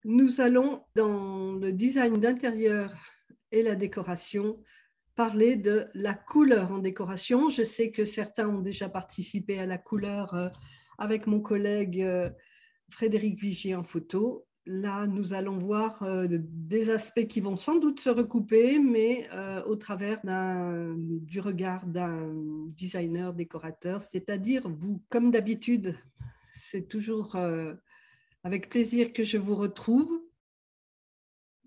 Nous allons, dans le design d'intérieur et la décoration, parler de la couleur en décoration. Je sais que certains ont déjà participé à la couleur avec mon collègue Frédéric Vigier en photo. Là, nous allons voir des aspects qui vont sans doute se recouper, mais au travers du regard d'un designer décorateur, c'est-à-dire vous. Comme d'habitude, c'est toujours avec plaisir que je vous retrouve.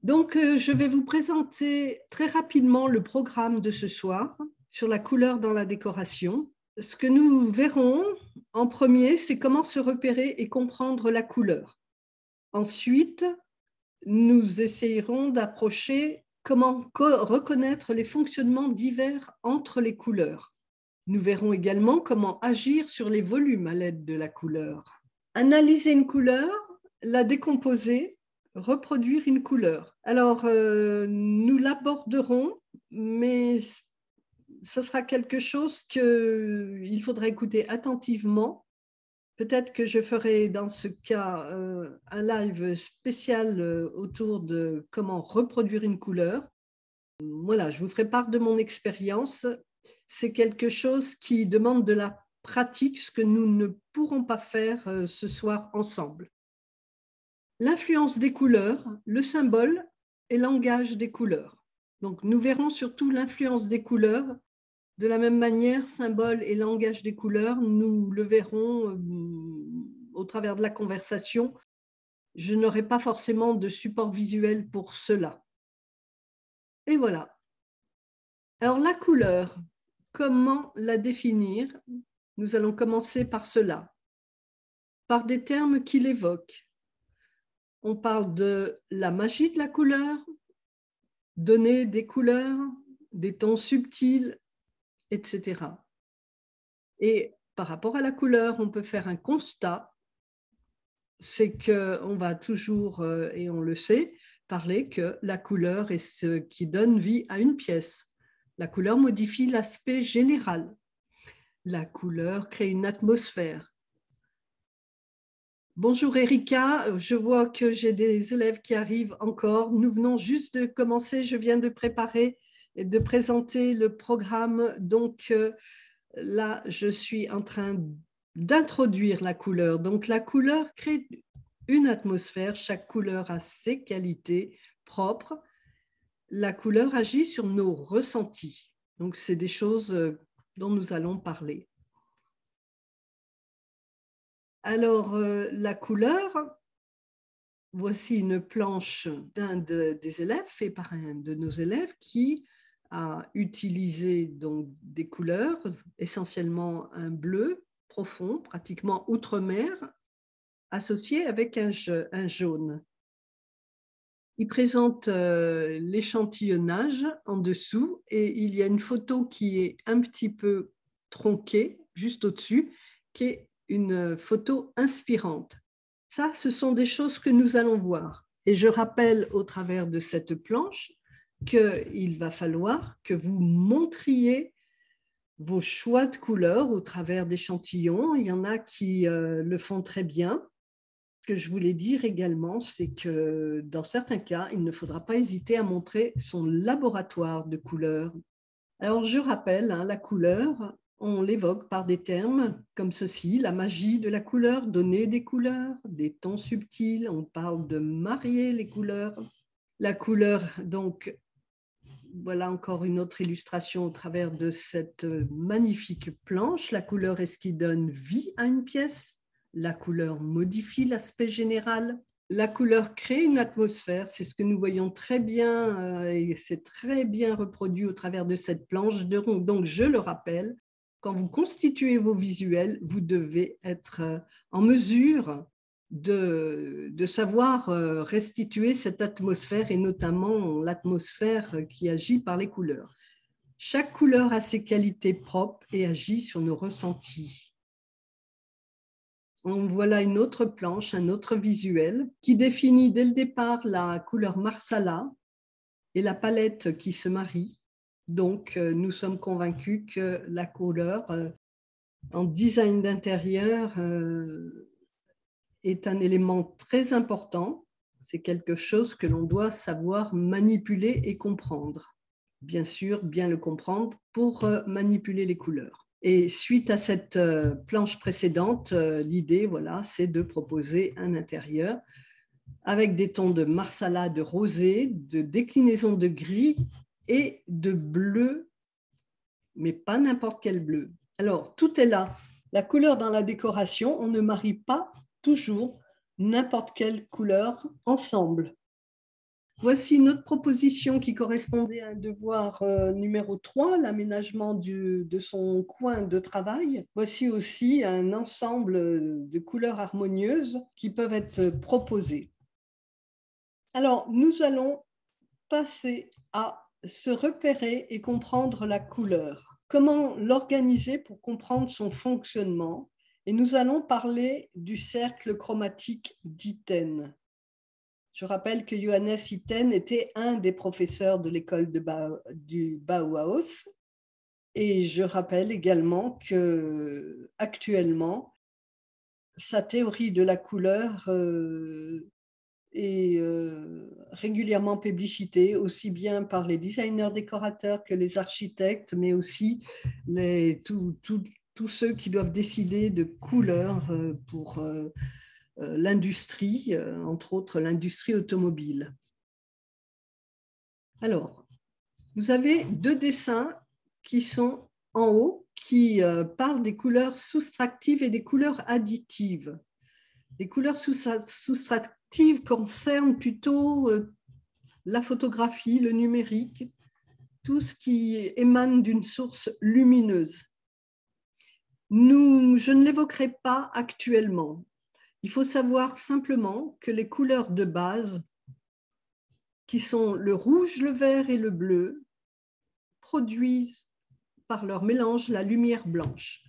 Donc, je vais vous présenter très rapidement le programme de ce soir sur la couleur dans la décoration. Ce que nous verrons en premier, c'est comment se repérer et comprendre la couleur. Ensuite, nous essayerons d'approcher comment reconnaître les fonctionnements divers entre les couleurs. Nous verrons également comment agir sur les volumes à l'aide de la couleur. Analyser une couleur, la décomposer, reproduire une couleur. Alors, nous l'aborderons, mais ce sera quelque chose qu'il faudra écouter attentivement. Peut-être que je ferai dans ce cas un live spécial autour de comment reproduire une couleur. Voilà, je vous ferai part de mon expérience. C'est quelque chose qui demande de la pratique, ce que nous ne pourrons pas faire ce soir ensemble. L'influence des couleurs, le symbole et langage des couleurs. Donc, nous verrons surtout l'influence des couleurs. De la même manière, symbole et langage des couleurs, nous le verrons au travers de la conversation. Je n'aurai pas forcément de support visuel pour cela. Et voilà. Alors, la couleur, comment la définir? Nous allons commencer par cela, par des termes qui l'évoquent. On parle de la magie de la couleur, donner des couleurs, des tons subtils, etc. Et par rapport à la couleur, on peut faire un constat, c'est qu'on va toujours, et on le sait, parler que la couleur est ce qui donne vie à une pièce. La couleur modifie l'aspect général. La couleur crée une atmosphère. Bonjour Erika, je vois que j'ai des élèves qui arrivent encore. Nous venons juste de commencer, je viens de préparer et de présenter le programme. Donc là, je suis en train d'introduire la couleur. Donc la couleur crée une atmosphère, chaque couleur a ses qualités propres. La couleur agit sur nos ressentis. Donc c'est des choses dont nous allons parler. Alors, la couleur, voici une planche d'un des élèves, fait par un de nos élèves qui a utilisé donc des couleurs, essentiellement un bleu profond, pratiquement outre-mer, associé avec un jaune. Il présente l'échantillonnage en dessous et il y a une photo qui est un petit peu tronquée, juste au-dessus, qui est une photo inspirante. Ça, ce sont des choses que nous allons voir. Et je rappelle au travers de cette planche qu'il va falloir que vous montriez vos choix de couleurs au travers d'échantillons. Il y en a qui le font très bien. Ce que je voulais dire également, c'est que dans certains cas, il ne faudra pas hésiter à montrer son laboratoire de couleurs. Alors, je rappelle, la couleur, on l'évoque par des termes comme ceci, la magie de la couleur, donner des couleurs, des tons subtils, on parle de marier les couleurs. La couleur, donc, voilà encore une autre illustration au travers de cette magnifique planche. La couleur est ce qui donne vie à une pièce. La couleur modifie l'aspect général. La couleur crée une atmosphère, c'est ce que nous voyons très bien et c'est très bien reproduit au travers de cette planche. Donc, je le rappelle, quand vous constituez vos visuels, vous devez être en mesure de savoir restituer cette atmosphère et notamment l'atmosphère qui agit par les couleurs. Chaque couleur a ses qualités propres et agit sur nos ressentis. Voilà une autre planche, un autre visuel qui définit dès le départ la couleur marsala et la palette qui se marient. Donc, nous sommes convaincus que la couleur en design d'intérieur est un élément très important. C'est quelque chose que l'on doit savoir manipuler et comprendre. Bien sûr, bien le comprendre pour manipuler les couleurs. Et suite à cette planche précédente, l'idée, voilà, c'est de proposer un intérieur avec des tons de marsala, de rosé, de déclinaison de gris et de bleu, mais pas n'importe quel bleu. Alors, tout est là. La couleur dans la décoration, on ne marie pas toujours n'importe quelle couleur ensemble. Voici une autre proposition qui correspondait à un devoir numéro 3, l'aménagement de son coin de travail. Voici aussi un ensemble de couleurs harmonieuses qui peuvent être proposées. Alors, nous allons passer à se repérer et comprendre la couleur. Comment l'organiser pour comprendre son fonctionnement? Et nous allons parler du cercle chromatique d'Iten. Je rappelle que Johannes Itten était un des professeurs de l'école du Bauhaus. Et je rappelle également qu'actuellement, sa théorie de la couleur est régulièrement publicitée, aussi bien par les designers décorateurs que les architectes, mais aussi tous ceux qui doivent décider de couleurs pour l'industrie, entre autres l'industrie automobile. Alors, vous avez deux dessins qui sont en haut, qui parlent des couleurs soustractives et des couleurs additives. Les couleurs soustractives concernent plutôt la photographie, le numérique, tout ce qui émane d'une source lumineuse. Je ne l'évoquerai pas actuellement. Il faut savoir simplement que les couleurs de base, qui sont le rouge, le vert et le bleu, produisent par leur mélange la lumière blanche.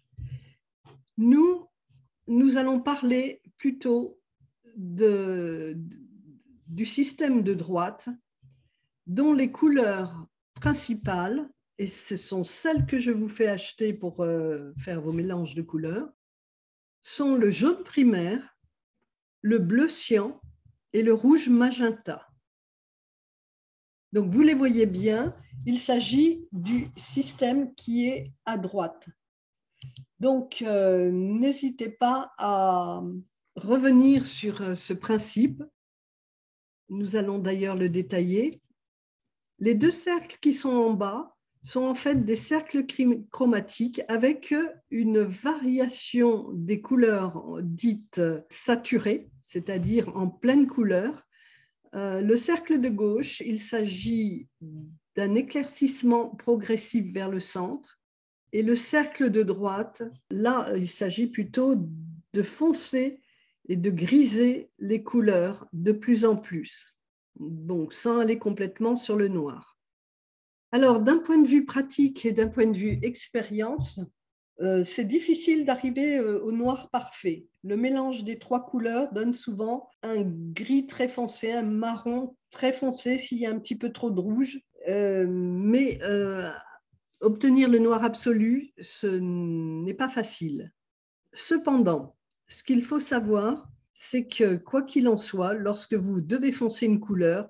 Nous allons parler plutôt du système de droite, dont les couleurs principales, et ce sont celles que je vous fais acheter pour faire vos mélanges de couleurs, sont le jaune primaire, le bleu cyan et le rouge magenta. Donc, vous les voyez bien, il s'agit du système qui est à droite. Donc, n'hésitez pas à revenir sur ce principe. Nous allons d'ailleurs le détailler. Les deux cercles qui sont en bas sont en fait des cercles chromatiques avec une variation des couleurs dites saturées, c'est-à-dire en pleine couleur. Le cercle de gauche, il s'agit d'un éclaircissement progressif vers le centre. Et le cercle de droite, là, il s'agit plutôt de foncer et de griser les couleurs de plus en plus, donc sans aller complètement sur le noir. Alors, d'un point de vue pratique et d'un point de vue expérience, c'est difficile d'arriver au noir parfait. Le mélange des trois couleurs donne souvent un gris très foncé, un marron très foncé s'il y a un petit peu trop de rouge. Mais obtenir le noir absolu, ce n'est pas facile. Cependant, ce qu'il faut savoir, c'est que quoi qu'il en soit, lorsque vous devez foncer une couleur,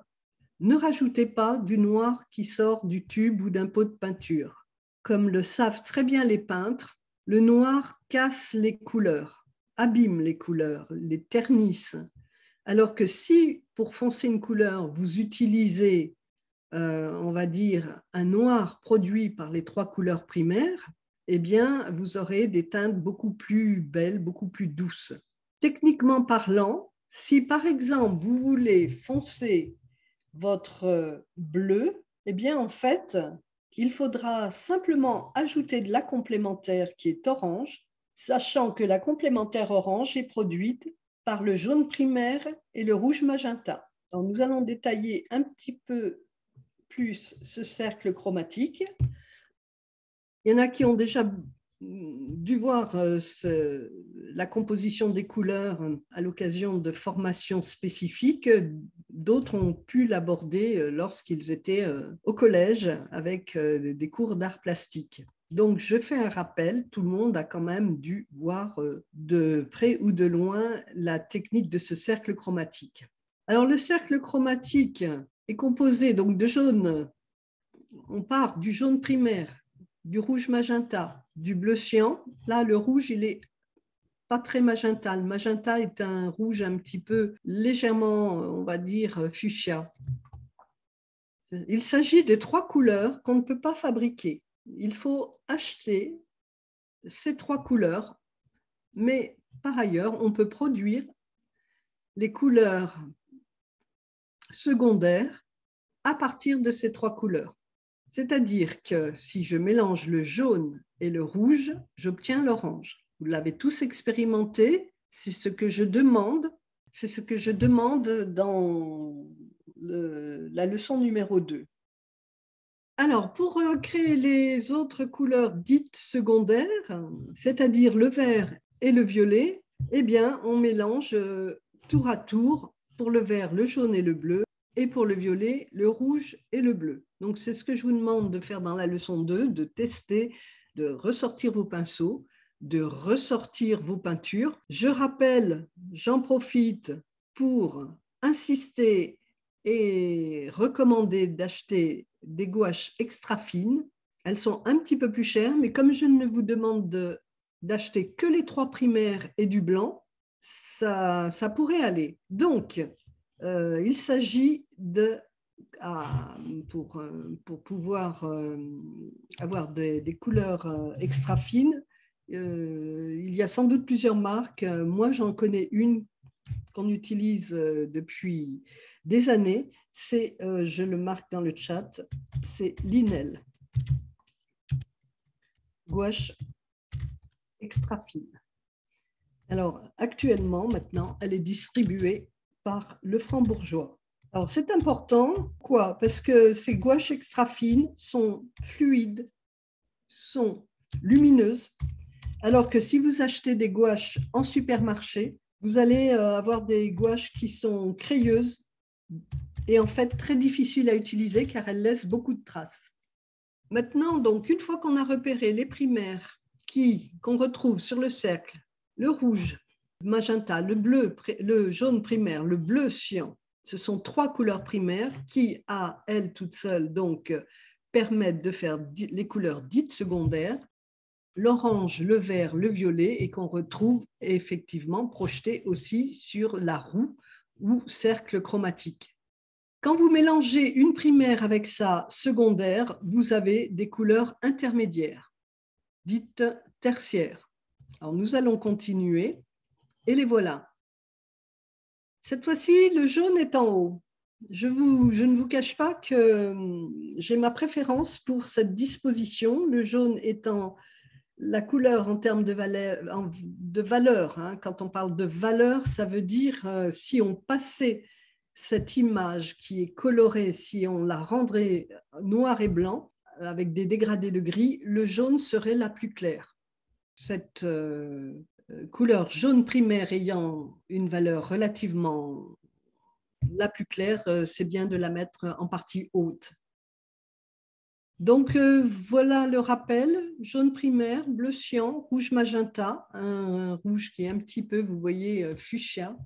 ne rajoutez pas du noir qui sort du tube ou d'un pot de peinture. Comme le savent très bien les peintres, le noir casse les couleurs, abîme les couleurs, les ternisse. Alors que si, pour foncer une couleur, vous utilisez on va dire, un noir produit par les trois couleurs primaires, eh bien, vous aurez des teintes beaucoup plus belles, beaucoup plus douces. Techniquement parlant, si par exemple, vous voulez foncer votre bleu, eh bien, en fait, il faudra simplement ajouter de la complémentaire qui est orange, sachant que la complémentaire orange est produite par le jaune primaire et le rouge magenta. Alors, nous allons détailler un petit peu plus ce cercle chromatique. Il y en a qui ont déjà dû voir la composition des couleurs à l'occasion de formations spécifiques. D'autres ont pu l'aborder lorsqu'ils étaient au collège avec des cours d'art plastique. Donc, je fais un rappel, tout le monde a quand même dû voir de près ou de loin la technique de ce cercle chromatique. Alors, le cercle chromatique est composé donc de jaune. On part du jaune primaire, du rouge magenta, du bleu cyan. Là, le rouge, il est pas très magenta. Le magenta est un rouge un petit peu légèrement, on va dire, fuchsia. Il s'agit de 3 couleurs qu'on ne peut pas fabriquer. Il faut acheter ces 3 couleurs, mais par ailleurs, on peut produire les couleurs secondaires à partir de ces 3 couleurs. C'est-à-dire que si je mélange le jaune et le rouge, j'obtiens l'orange. Vous l'avez tous expérimenté, c'est ce que je demande, c'est ce que je demande dans la leçon numéro 2. Alors, pour créer les autres couleurs dites secondaires, c'est-à-dire le vert et le violet, eh bien, on mélange tour à tour, pour le vert, le jaune et le bleu, et pour le violet, le rouge et le bleu. Donc, c'est ce que je vous demande de faire dans la leçon 2, de tester, de ressortir vos pinceaux, de ressortir vos peintures. Je rappelle, j'en profite pour insister et recommander d'acheter des gouaches extra fines. Elles sont un petit peu plus chères, mais comme je ne vous demande d'acheter que les 3 primaires et du blanc, ça pourrait aller. Donc, il s'agit de, pour pouvoir avoir des couleurs extra fines, il y a sans doute plusieurs marques. Moi, j'en connais une qu'on utilise depuis des années. C'est, je le marque dans le chat, c'est Linel. Gouache extra fine. Alors, actuellement, maintenant, elle est distribuée par Le Franc-Bourgeois. Alors, c'est important. Quoi? Parce que ces gouaches extra fines sont fluides, sont lumineuses, alors que si vous achetez des gouaches en supermarché, vous allez avoir des gouaches qui sont crayeuses et en fait très difficiles à utiliser car elles laissent beaucoup de traces. Maintenant, donc, une fois qu'on a repéré les primaires qu'on retrouve sur le cercle, le rouge, le magenta, le bleu, le jaune primaire, le bleu cyan, ce sont 3 couleurs primaires qui, à elles toutes seules, donc, permettent de faire les couleurs dites secondaires, l'orange, le vert, le violet, et qu'on retrouve effectivement projeté aussi sur la roue ou cercle chromatique. Quand vous mélangez une primaire avec sa secondaire, vous avez des couleurs intermédiaires, dites tertiaires. Alors nous allons continuer, et les voilà. Cette fois-ci, le jaune est en haut. Je ne vous cache pas que j'ai ma préférence pour cette disposition, le jaune étant la couleur en termes de valeur, hein. Quand on parle de valeur, ça veut dire si on passait cette image qui est colorée, si on la rendrait noir et blanc, avec des dégradés de gris, le jaune serait la plus claire. Cette couleur jaune primaire ayant une valeur relativement la plus claire, c'est bien de la mettre en partie haute. Donc, voilà le rappel, jaune primaire, bleu cyan, rouge magenta, un rouge qui est un petit peu, vous voyez, fuchsia,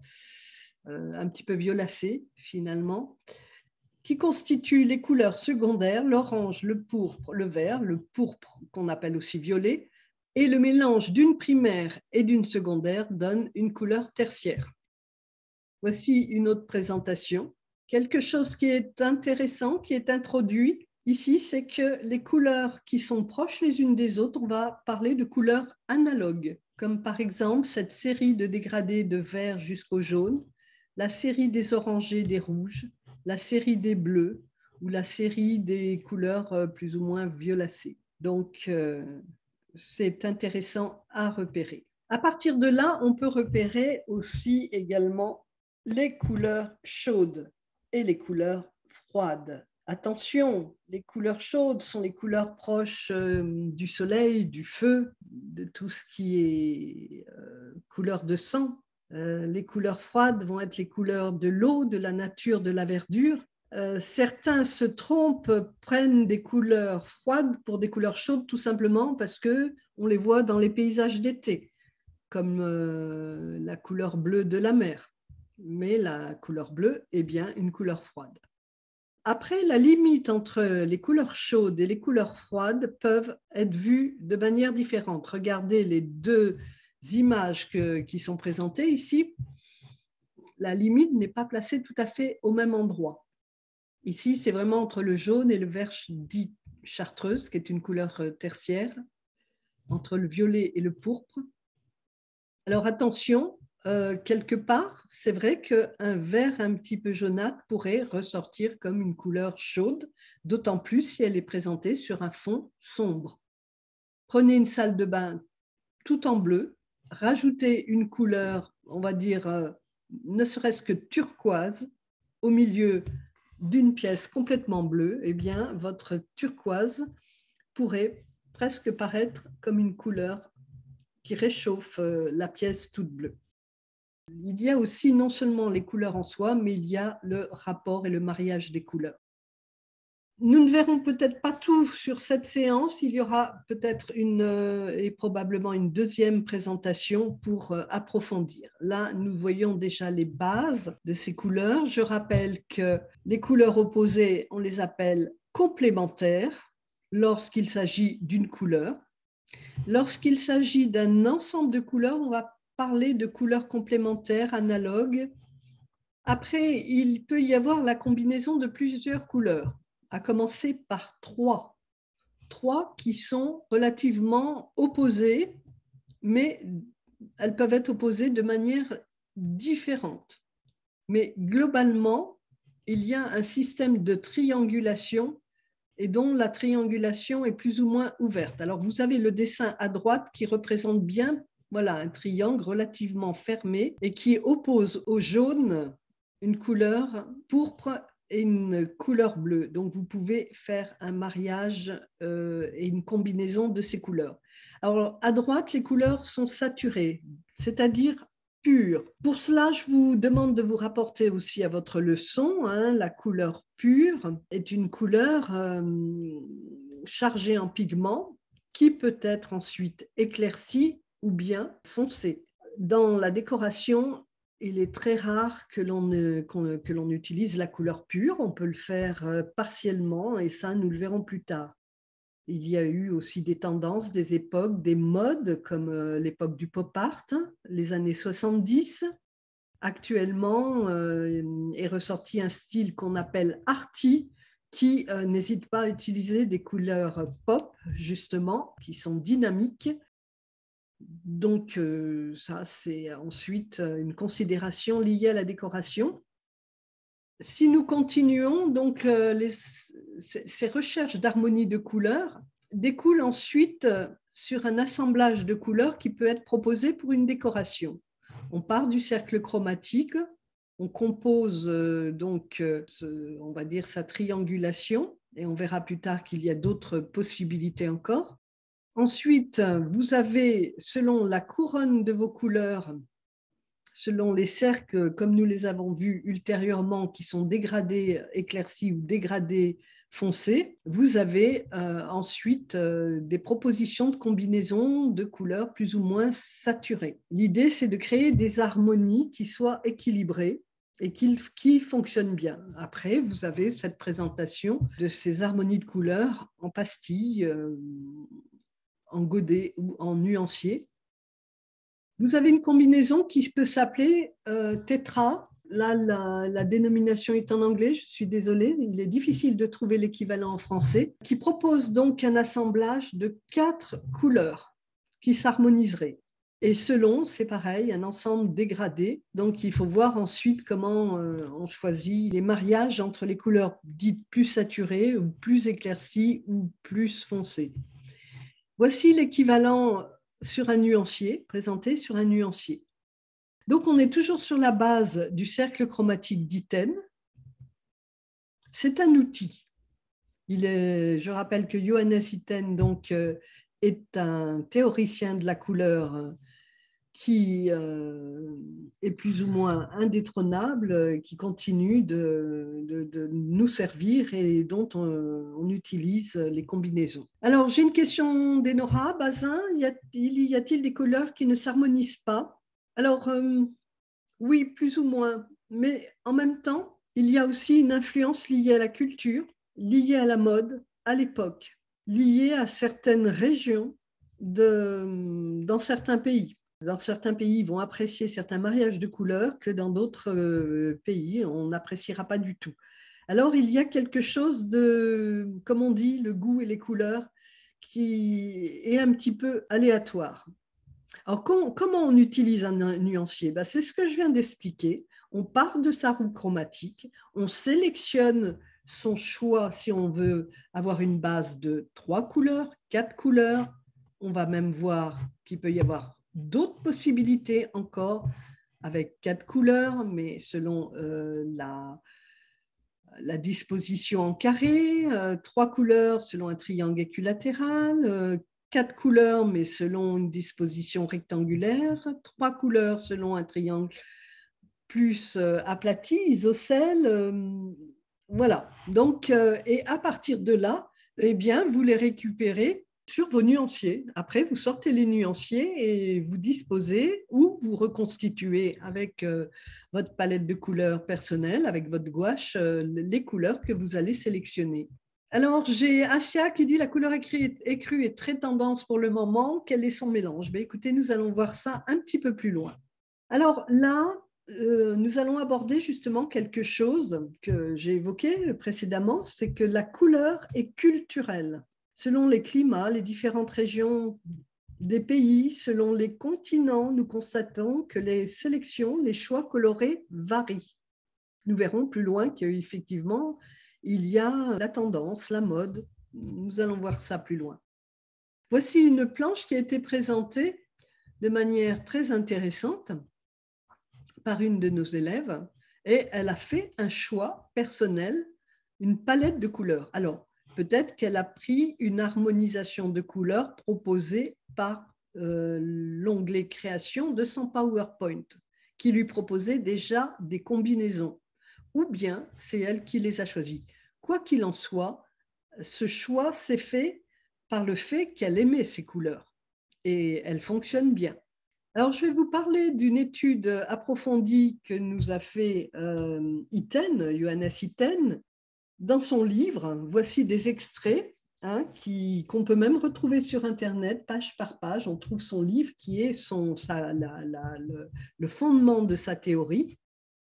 un petit peu violacé finalement, qui constituent les couleurs secondaires, l'orange, le pourpre, le vert, le pourpre qu'on appelle aussi violet, et le mélange d'une primaire et d'une secondaire donne une couleur tertiaire. Voici une autre présentation. Quelque chose qui est intéressant, qui est introduit ici, c'est que les couleurs qui sont proches les unes des autres, on va parler de couleurs analogues, comme par exemple cette série de dégradés de vert jusqu'au jaune, la série des orangés, des rouges, la série des bleus ou la série des couleurs plus ou moins violacées. Donc, c'est intéressant à repérer. À partir de là, on peut repérer aussi également les couleurs chaudes et les couleurs froides. Attention, les couleurs chaudes sont les couleurs proches du soleil, du feu, de tout ce qui est couleur de sang. Les couleurs froides vont être les couleurs de l'eau, de la nature, de la verdure. Certains se trompent, prennent des couleurs froides pour des couleurs chaudes tout simplement parce qu'on les voit dans les paysages d'été, comme la couleur bleue de la mer. mais la couleur bleue est bien une couleur froide. Après, la limite entre les couleurs chaudes et les couleurs froides peuvent être vues de manière différente. Regardez les deux images qui sont présentées ici. La limite n'est pas placée tout à fait au même endroit. Ici, c'est vraiment entre le jaune et le vert dit chartreuse, qui est une couleur tertiaire, entre le violet et le pourpre. Alors attention, quelque part, c'est vrai qu'un vert un petit peu jaunâtre pourrait ressortir comme une couleur chaude, d'autant plus si elle est présentée sur un fond sombre. Prenez une salle de bain tout en bleu, rajoutez une couleur, on va dire, ne serait-ce que turquoise, au milieu d'une pièce complètement bleue, eh bien, votre turquoise pourrait presque paraître comme une couleur qui réchauffe la pièce toute bleue. Il y a aussi non seulement les couleurs en soi, mais il y a le rapport et le mariage des couleurs. Nous ne verrons peut-être pas tout sur cette séance. Il y aura peut-être et probablement une deuxième présentation pour approfondir. Là, nous voyons déjà les bases de ces couleurs. Je rappelle que les couleurs opposées, on les appelle complémentaires lorsqu'il s'agit d'une couleur. Lorsqu'il s'agit d'un ensemble de couleurs, on va parler de couleurs complémentaires, analogues. Après, il peut y avoir la combinaison de plusieurs couleurs, à commencer par trois. Trois qui sont relativement opposées, mais elles peuvent être opposées de manière différente. Mais globalement, il y a un système de triangulation et dont la triangulation est plus ou moins ouverte. Alors, vous avez le dessin à droite qui représente bien un triangle relativement fermé et qui oppose au jaune une couleur pourpre et une couleur bleue. Donc, vous pouvez faire un mariage et une combinaison de ces couleurs. Alors, à droite, les couleurs sont saturées, c'est-à-dire pure. Pour cela, je vous demande de vous rapporter aussi à votre leçon. La couleur pure est une couleur chargée en pigments qui peut être ensuite éclaircie ou bien foncée. Dans la décoration, il est très rare que l'on utilise la couleur pure. On peut le faire partiellement et ça, nous le verrons plus tard. Il y a eu aussi des tendances, des époques, des modes comme l'époque du pop art, les années 70. Actuellement est ressorti un style qu'on appelle arty, qui n'hésite pas à utiliser des couleurs pop, justement, qui sont dynamiques. Donc, ça, c'est ensuite une considération liée à la décoration. Si nous continuons, donc, ces recherches d'harmonie de couleurs découlent ensuite sur un assemblage de couleurs qui peut être proposé pour une décoration. On part du cercle chromatique, on compose on va dire sa triangulation, et on verra plus tard qu'il y a d'autres possibilités encore. Ensuite, vous avez, selon la couronne de vos couleurs, selon les cercles, comme nous les avons vus ultérieurement, qui sont dégradés éclaircis ou dégradés foncés, vous avez ensuite des propositions de combinaisons de couleurs plus ou moins saturées. L'idée, c'est de créer des harmonies qui soient équilibrées et qui fonctionnent bien. Après, vous avez cette présentation de ces harmonies de couleurs en pastilles, en godet ou en nuancier. Vous avez une combinaison qui peut s'appeler tétra. Là, la dénomination est en anglais, je suis désolée, il est difficile de trouver l'équivalent en français, qui propose donc un assemblage de 4 couleurs qui s'harmoniseraient. Et selon, c'est pareil, un ensemble dégradé. Donc, il faut voir ensuite comment on choisit les mariages entre les couleurs dites plus saturées ou plus éclaircies ou plus foncées. Voici l'équivalent sur un nuancier, présenté sur un nuancier. Donc, on est toujours sur la base du cercle chromatique d'Itten. C'est un outil. Je rappelle que Johannes Itten donc, est un théoricien de la couleur qui est plus ou moins indétrônable, qui continue de nous servir et dont on utilise les combinaisons. Alors, j'ai une question d'Enora. Bazin, y a-t-il des couleurs qui ne s'harmonisent pas? Alors, Oui, plus ou moins. Mais en même temps, il y a aussi une influence liée à la culture, liée à la mode, à l'époque, liée à certaines régions dans certains pays. Dans certains pays, ils vont apprécier certains mariages de couleurs que dans d'autres pays, on n'appréciera pas du tout. Alors, il y a quelque chose de, comme on dit, le goût et les couleurs qui est un petit peu aléatoire. Alors, comment on utilise un nuancier? Ben, c'est ce que je viens d'expliquer. On part de sa roue chromatique, on sélectionne son choix si on veut avoir une base de 3 couleurs, 4 couleurs. On va même voir qu'il peut y avoir d'autres possibilités encore avec 4 couleurs, mais selon la disposition en carré, 3 couleurs selon un triangle équilatéral, 4 couleurs mais selon une disposition rectangulaire, 3 couleurs selon un triangle plus aplati, isocèle. Voilà. Donc, et à partir de là, eh bien, vous les récupérez sur vos nuanciers. Après, vous sortez les nuanciers et vous disposez ou vous reconstituez avec votre palette de couleurs personnelle, avec votre gouache, les couleurs que vous allez sélectionner. Alors, j'ai Asia qui dit la couleur écrue est très tendance pour le moment. Quel est son mélange? Ben, écoutez, nous allons voir ça un petit peu plus loin. Alors là, nous allons aborder justement quelque chose que j'ai évoqué précédemment, c'est que la couleur est culturelle. Selon les climats, les différentes régions des pays, selon les continents, nous constatons que les sélections, les choix colorés varient. Nous verrons plus loin qu'effectivement, il y a la tendance, la mode. Nous allons voir ça plus loin. Voici une planche qui a été présentée de manière très intéressante par une de nos élèves et elle a fait un choix personnel, une palette de couleurs. Alors, peut-être qu'elle a pris une harmonisation de couleurs proposée par l'onglet création de son PowerPoint, qui lui proposait déjà des combinaisons, ou bien c'est elle qui les a choisies. Quoi qu'il en soit, ce choix s'est fait par le fait qu'elle aimait ces couleurs et elles fonctionnent bien. Alors, je vais vous parler d'une étude approfondie que nous a fait Johannes Itten dans son livre. Voici des extraits qu'on peut même retrouver sur Internet, page par page. On trouve son livre qui est le fondement de sa théorie.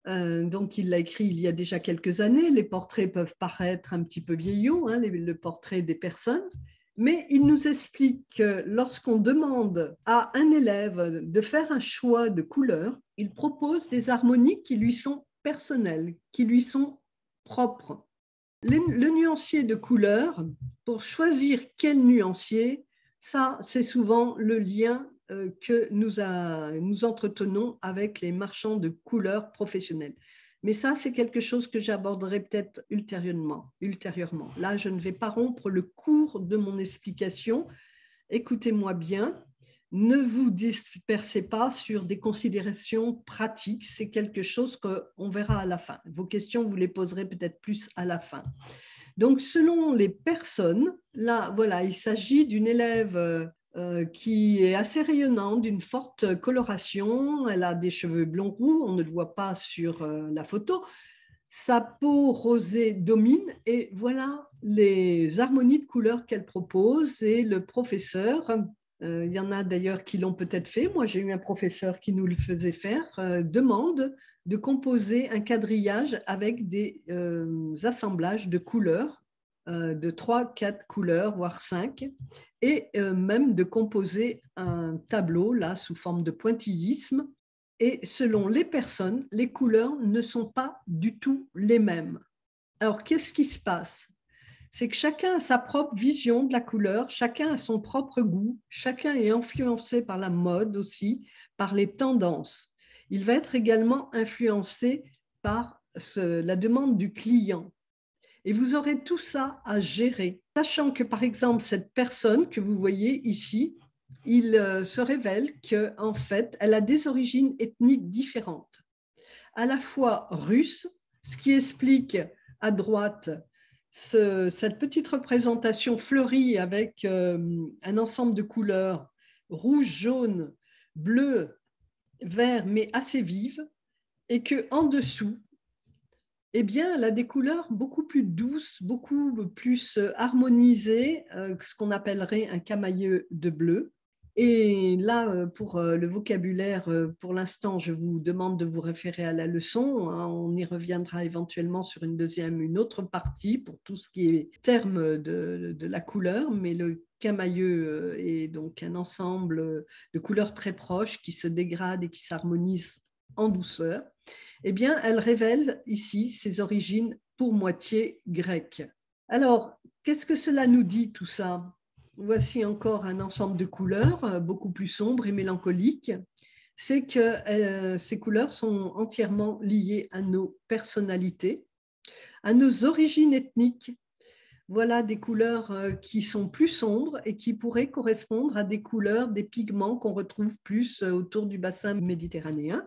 Donc, il l'a écrit il y a déjà quelques années. Les portraits peuvent paraître un petit peu vieillots, le portrait des personnes. Mais il nous explique que lorsqu'on demande à un élève de faire un choix de couleur, il propose des harmonies qui lui sont personnelles, qui lui sont propres. Le nuancier de couleur, pour choisir quel nuancier, ça, c'est souvent le lien que nous entretenons avec les marchands de couleurs professionnels. Mais ça, c'est quelque chose que j'aborderai peut-être ultérieurement. Là, je ne vais pas rompre le cours de mon explication. Écoutez-moi bien. Ne vous dispersez pas sur des considérations pratiques. C'est quelque chose qu'on verra à la fin. Vos questions, vous les poserez peut-être plus à la fin. Donc, selon les personnes, là, voilà, il s'agit d'une élève qui est assez rayonnante, d'une forte coloration. Elle a des cheveux blonds roux, on ne le voit pas sur la photo. Sa peau rosée domine et voilà les harmonies de couleurs qu'elle propose. Et le professeur, il y en a d'ailleurs qui l'ont peut-être fait, moi j'ai eu un professeur qui nous le faisait faire, demande de composer un quadrillage avec des assemblages de couleurs, de 3, 4 couleurs, voire 5, et même de composer un tableau là sous forme de pointillisme. Et selon les personnes, les couleurs ne sont pas du tout les mêmes. Alors, qu'est-ce qui se passe? C'est que chacun a sa propre vision de la couleur, chacun a son propre goût, chacun est influencé par la mode aussi, par les tendances. Il va être également influencé par la demande du client. Et vous aurez tout ça à gérer, sachant que, par exemple, cette personne que vous voyez ici, il se révèle qu'en fait, elle a des origines ethniques différentes, à la fois russes, ce qui explique à droite cette petite représentation fleurie avec un ensemble de couleurs rouge, jaune, bleu, vert, mais assez vives, et qu'en dessous, eh bien, elle a des couleurs beaucoup plus douces, beaucoup plus harmonisées, ce qu'on appellerait un camailleux de bleu. Et là, pour le vocabulaire, pour l'instant, je vous demande de vous référer à la leçon. Hein. On y reviendra éventuellement sur une autre partie pour tout ce qui est terme de la couleur, mais le camailleux est donc un ensemble de couleurs très proches qui se dégradent et qui s'harmonisent en douceur. Eh bien, elle révèle ici ses origines pour moitié grecques. Alors, qu'est-ce que cela nous dit tout ça? Voici encore un ensemble de couleurs beaucoup plus sombres et mélancoliques. C'est que ces couleurs sont entièrement liées à nos personnalités, à nos origines ethniques. Voilà des couleurs qui sont plus sombres et qui pourraient correspondre à des couleurs, des pigments qu'on retrouve plus autour du bassin méditerranéen.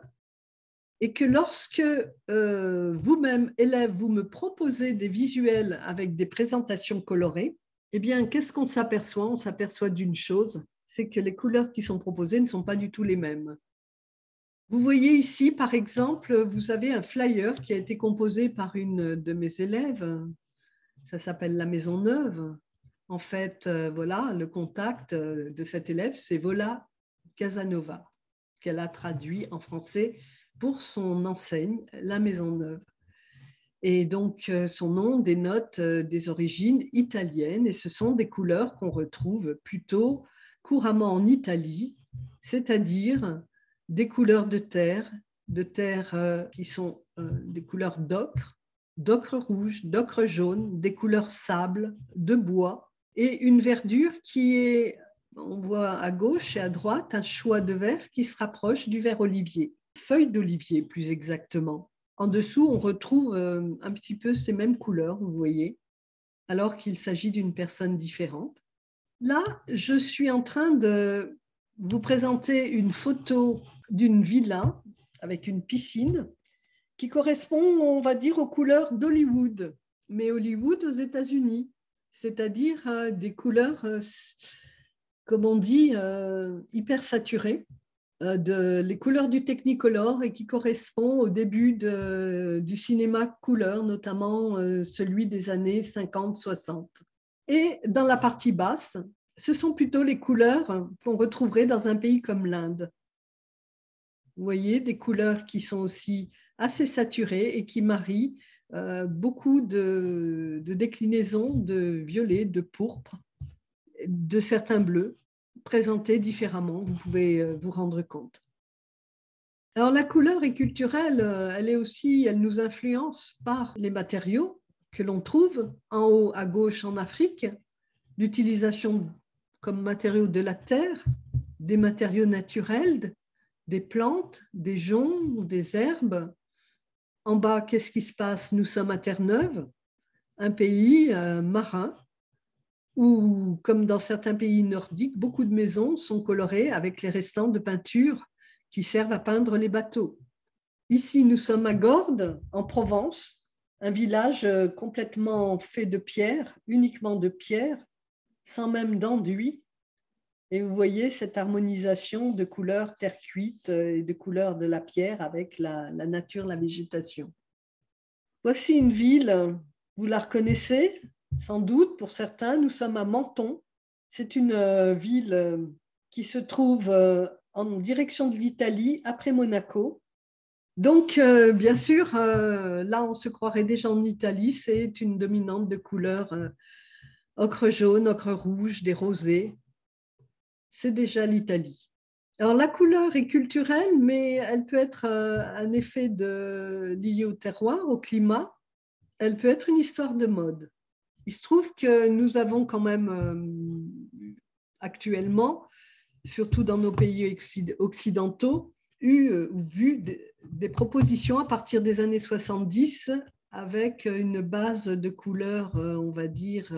Et que lorsque vous-même, élève, vous me proposez des visuels avec des présentations colorées, eh bien, qu'est-ce qu'on s'aperçoit? On s'aperçoit d'une chose, c'est que les couleurs qui sont proposées ne sont pas du tout les mêmes. Vous voyez ici, par exemple, vous avez un flyer qui a été composé par une de mes élèves. Ça s'appelle La Maison Neuve. En fait, voilà, le contact de cette élève, c'est Vola Casanova, qu'elle a traduit en français pour son enseigne, La Maison Neuve. Et donc, son nom dénote des origines italiennes et ce sont des couleurs qu'on retrouve plutôt couramment en Italie, c'est-à-dire des couleurs de terre qui sont des couleurs d'ocre, d'ocre rouge, d'ocre jaune, des couleurs sable, de bois et une verdure qui est, on voit à gauche et à droite, un choix de vert qui se rapproche du vert olivier, feuille d'olivier plus exactement. En dessous, on retrouve un petit peu ces mêmes couleurs, vous voyez, alors qu'il s'agit d'une personne différente. Là, je suis en train de vous présenter une photo d'une villa avec une piscine qui correspond, on va dire, aux couleurs d'Hollywood, mais Hollywood aux États-Unis, c'est-à-dire des couleurs, comme on dit, hyper saturées. Les couleurs du Technicolor et qui correspond au début du cinéma couleur, notamment celui des années 50-60. Et dans la partie basse, ce sont plutôt les couleurs qu'on retrouverait dans un pays comme l'Inde. Vous voyez, des couleurs qui sont aussi assez saturées et qui marient beaucoup de déclinaisons de violet, de pourpre, de certains bleus, présentés différemment, vous pouvez vous rendre compte. Alors la couleur est culturelle, elle nous influence par les matériaux que l'on trouve en haut à gauche en Afrique, l'utilisation comme matériaux de la terre, des matériaux naturels, des plantes, des joncs, des herbes. En bas, qu'est-ce qui se passe? Nous sommes à Terre-Neuve, un pays marin, où, comme dans certains pays nordiques, beaucoup de maisons sont colorées avec les restants de peinture qui servent à peindre les bateaux. Ici, nous sommes à Gordes, en Provence, un village complètement fait de pierre, uniquement de pierre, sans même d'enduit. Et vous voyez cette harmonisation de couleurs terre cuite et de couleurs de la pierre avec la nature, la végétation. Voici une ville, vous la reconnaissez sans doute pour certains, nous sommes à Menton. C'est une ville qui se trouve en direction de l'Italie, après Monaco. Donc, bien sûr, là, on se croirait déjà en Italie. C'est une dominante de couleurs ocre jaune, ocre rouge, des rosés. C'est déjà l'Italie. Alors, la couleur est culturelle, mais elle peut être un effet lié au terroir, au climat. Elle peut être une histoire de mode. Il se trouve que nous avons quand même actuellement, surtout dans nos pays occidentaux, vu des propositions à partir des années 70 avec une base de couleurs, on va dire,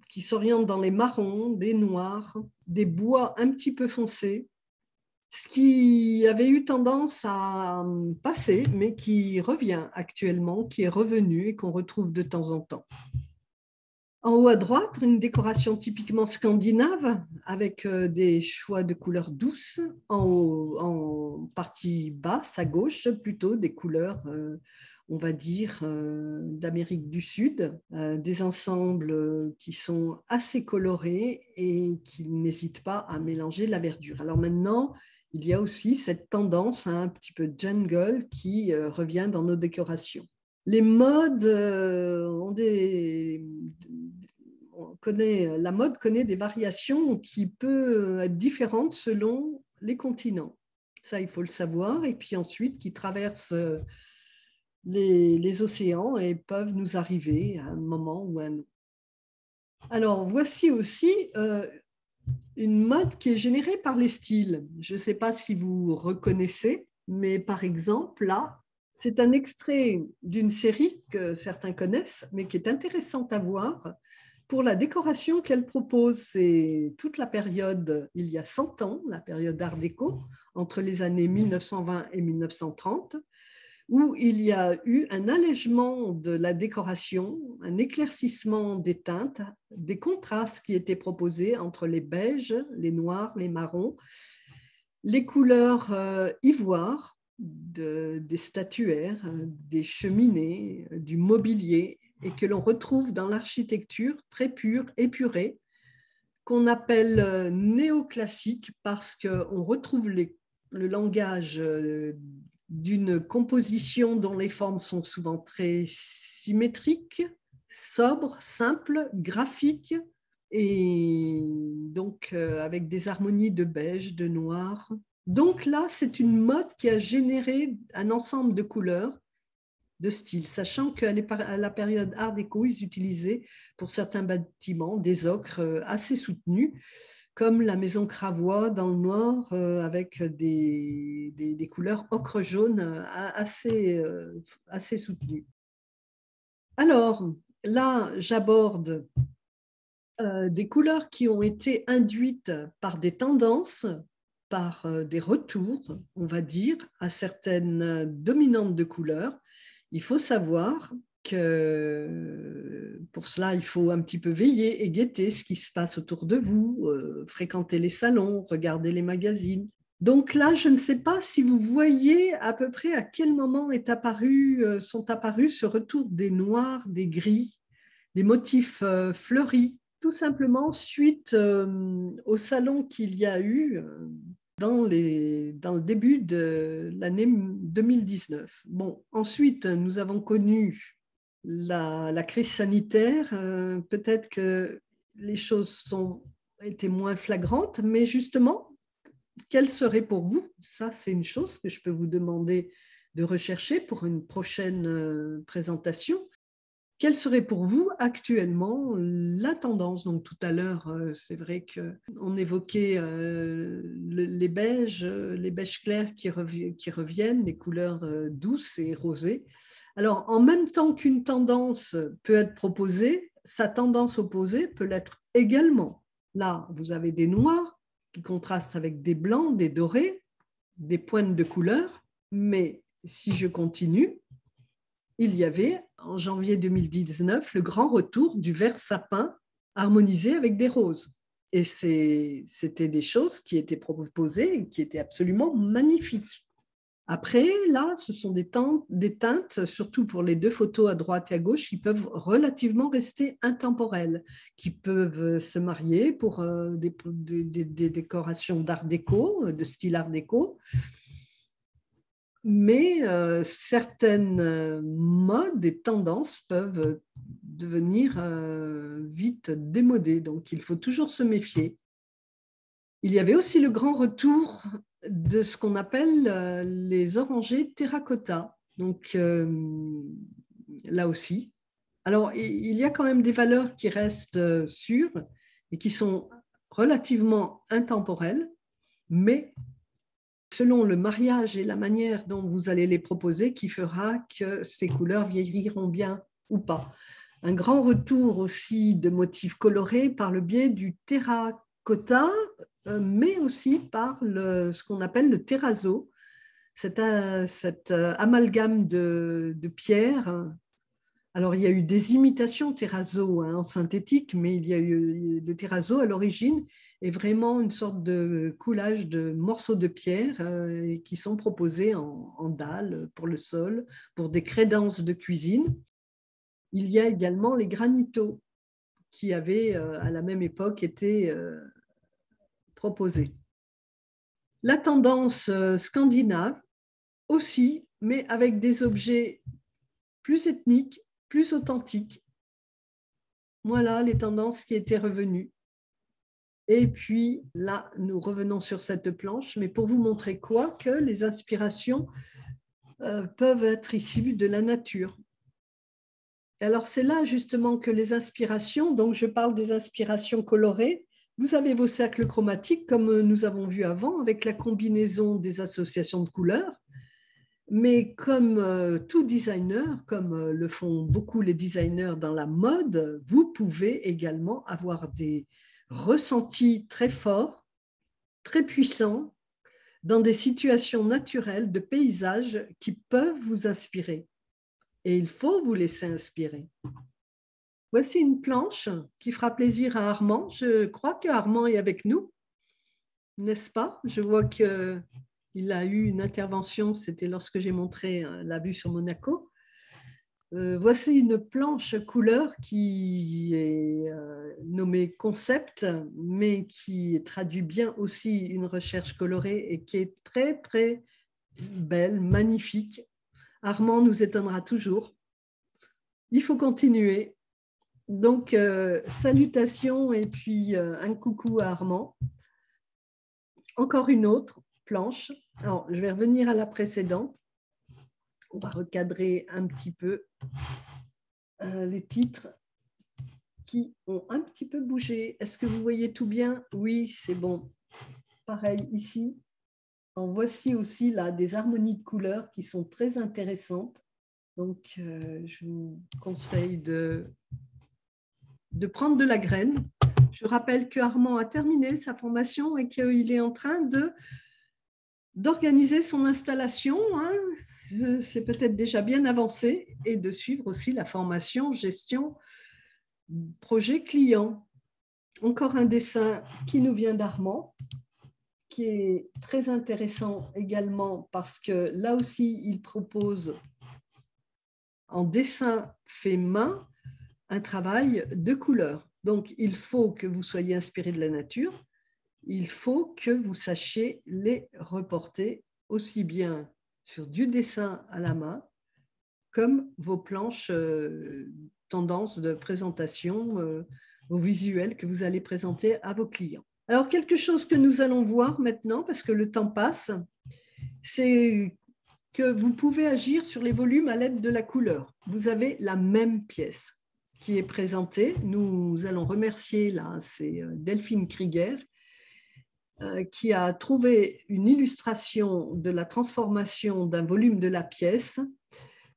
qui s'oriente dans les marrons, des noirs, des bois un petit peu foncés, ce qui avait eu tendance à passer, mais qui revient actuellement, qui est revenu et qu'on retrouve de temps en temps. En haut à droite, une décoration typiquement scandinave avec des choix de couleurs douces. En partie basse, à gauche, plutôt des couleurs, on va dire, d'Amérique du Sud. Des ensembles qui sont assez colorés et qui n'hésitent pas à mélanger la verdure. Alors maintenant, il y a aussi cette tendance un petit peu jungle qui revient dans nos décorations. Les modes la mode connaît des variations qui peuvent être différentes selon les continents. Ça, il faut le savoir. Et puis ensuite, qui traversent les océans et peuvent nous arriver à un moment ou à un autre. Alors, voici aussi une mode qui est générée par les styles. Je ne sais pas si vous reconnaissez, mais par exemple, là, c'est un extrait d'une série que certains connaissent, mais qui est intéressante à voir pour la décoration qu'elle propose. C'est toute la période, il y a 100 ans, la période Art déco, entre les années 1920 et 1930, où il y a eu un allègement de la décoration, un éclaircissement des teintes, des contrastes qui étaient proposés entre les beiges, les noirs, les marrons, les couleurs ivoire, des statuaires, des cheminées, du mobilier, et que l'on retrouve dans l'architecture très pure, épurée, qu'on appelle néoclassique parce qu'on retrouve le langage d'une composition dont les formes sont souvent très symétriques, sobres, simples, graphiques, et donc avec des harmonies de beige, de noir. Donc là, c'est une mode qui a généré un ensemble de couleurs, de styles, sachant qu'à la période Art déco, ils utilisaient pour certains bâtiments des ocres assez soutenus, comme la maison Cravois dans le Nord, avec des couleurs ocre-jaune assez soutenues. Alors, là, j'aborde des couleurs qui ont été induites par des tendances, par des retours, on va dire, à certaines dominantes de couleurs. Il faut savoir que pour cela, il faut un petit peu veiller et guetter ce qui se passe autour de vous, fréquenter les salons, regarder les magazines. Donc là, je ne sais pas si vous voyez à peu près à quel moment sont apparus ce retour des noirs, des gris, des motifs fleuris, tout simplement suite au salon qu'il y a eu dans le début de l'année 2019. Bon, ensuite, nous avons connu la crise sanitaire. Peut-être que les choses étaient moins flagrantes, mais justement, quelle serait pour vous, ça c'est une chose que je peux vous demander de rechercher pour une prochaine présentation, quelle serait pour vous actuellement la tendance? Donc tout à l'heure, c'est vrai qu'on évoquait les beiges clairs qui reviennent, les couleurs douces et rosées. Alors en même temps qu'une tendance peut être proposée, sa tendance opposée peut l'être également. Là, vous avez des noirs qui contrastent avec des blancs, des dorés, des pointes de couleurs, mais si je continue, il y avait, en janvier 2019, le grand retour du vert sapin harmonisé avec des roses. Et c'était des choses qui étaient proposées et qui étaient absolument magnifiques. Après, là, ce sont des teintes, surtout pour les deux photos à droite et à gauche, qui peuvent relativement rester intemporelles, qui peuvent se marier pour des décorations d'art déco, de style art déco, mais certaines modes et tendances peuvent devenir vite démodées, donc il faut toujours se méfier. Il y avait aussi le grand retour de ce qu'on appelle les orangers terracotta, donc là aussi. Alors, il y a quand même des valeurs qui restent sûres et qui sont relativement intemporelles, mais selon le mariage et la manière dont vous allez les proposer qui fera que ces couleurs vieilliront bien ou pas. Un grand retour aussi de motifs colorés par le biais du terracotta, mais aussi par ce qu'on appelle le terrazzo, cet amalgame de pierres Alors, il y a eu des imitations terrazzo en synthétique, mais il y a eu le terrazzo à l'origine est vraiment une sorte de coulage de morceaux de pierre qui sont proposés en dalles pour le sol, pour des crédences de cuisine. Il y a également les granitos qui avaient à la même époque été proposés. La tendance scandinave aussi, mais avec des objets plus ethniques, plus authentiques. Voilà les tendances qui étaient revenues. Et puis là, nous revenons sur cette planche, mais pour vous montrer quoi? Que les inspirations peuvent être issues de la nature. Alors c'est là justement que les inspirations, donc je parle des inspirations colorées, vous avez vos cercles chromatiques comme nous avons vu avant avec la combinaison des associations de couleurs, mais comme tout designer, comme le font beaucoup les designers dans la mode, vous pouvez également avoir des ressentis très forts, très puissants, dans des situations naturelles de paysages qui peuvent vous inspirer. Et il faut vous laisser inspirer. Voici une planche qui fera plaisir à Armand. Je crois que Armand est avec nous, n'est-ce pas? Je vois qu'il a eu une intervention, c'était lorsque j'ai montré la vue sur Monaco. Voici une planche couleur qui est nommée concept, mais qui traduit bien aussi une recherche colorée et qui est très, très belle, magnifique. Armand nous étonnera toujours. Il faut continuer. Donc, salutations et puis un coucou à Armand. Encore une autre planche. Alors, je vais revenir à la précédente. On va recadrer un petit peu les titres qui ont un petit peu bougé. Est-ce que vous voyez tout bien? Oui, c'est bon. Pareil ici. En voici aussi là des harmonies de couleurs qui sont très intéressantes. Donc, je vous conseille de prendre de la graine. Je rappelle que Armand a terminé sa formation et qu'il est en train d'organiser son installation. C'est peut-être déjà bien avancé et de suivre aussi la formation gestion projet client. Encore un dessin qui nous vient d'Armand, qui est très intéressant également parce que là aussi, il propose en dessin fait main un travail de couleur. Donc, il faut que vous soyez inspiré de la nature, il faut que vous sachiez les reporter aussi bien sur du dessin à la main comme vos planches tendances de présentation, vos visuels que vous allez présenter à vos clients. Alors, quelque chose que nous allons voir maintenant, parce que le temps passe, c'est que vous pouvez agir sur les volumes à l'aide de la couleur. Vous avez la même pièce qui est présentée. Nous allons remercier, là, c'est Delphine Krieger, qui a trouvé une illustration de la transformation d'un volume de la pièce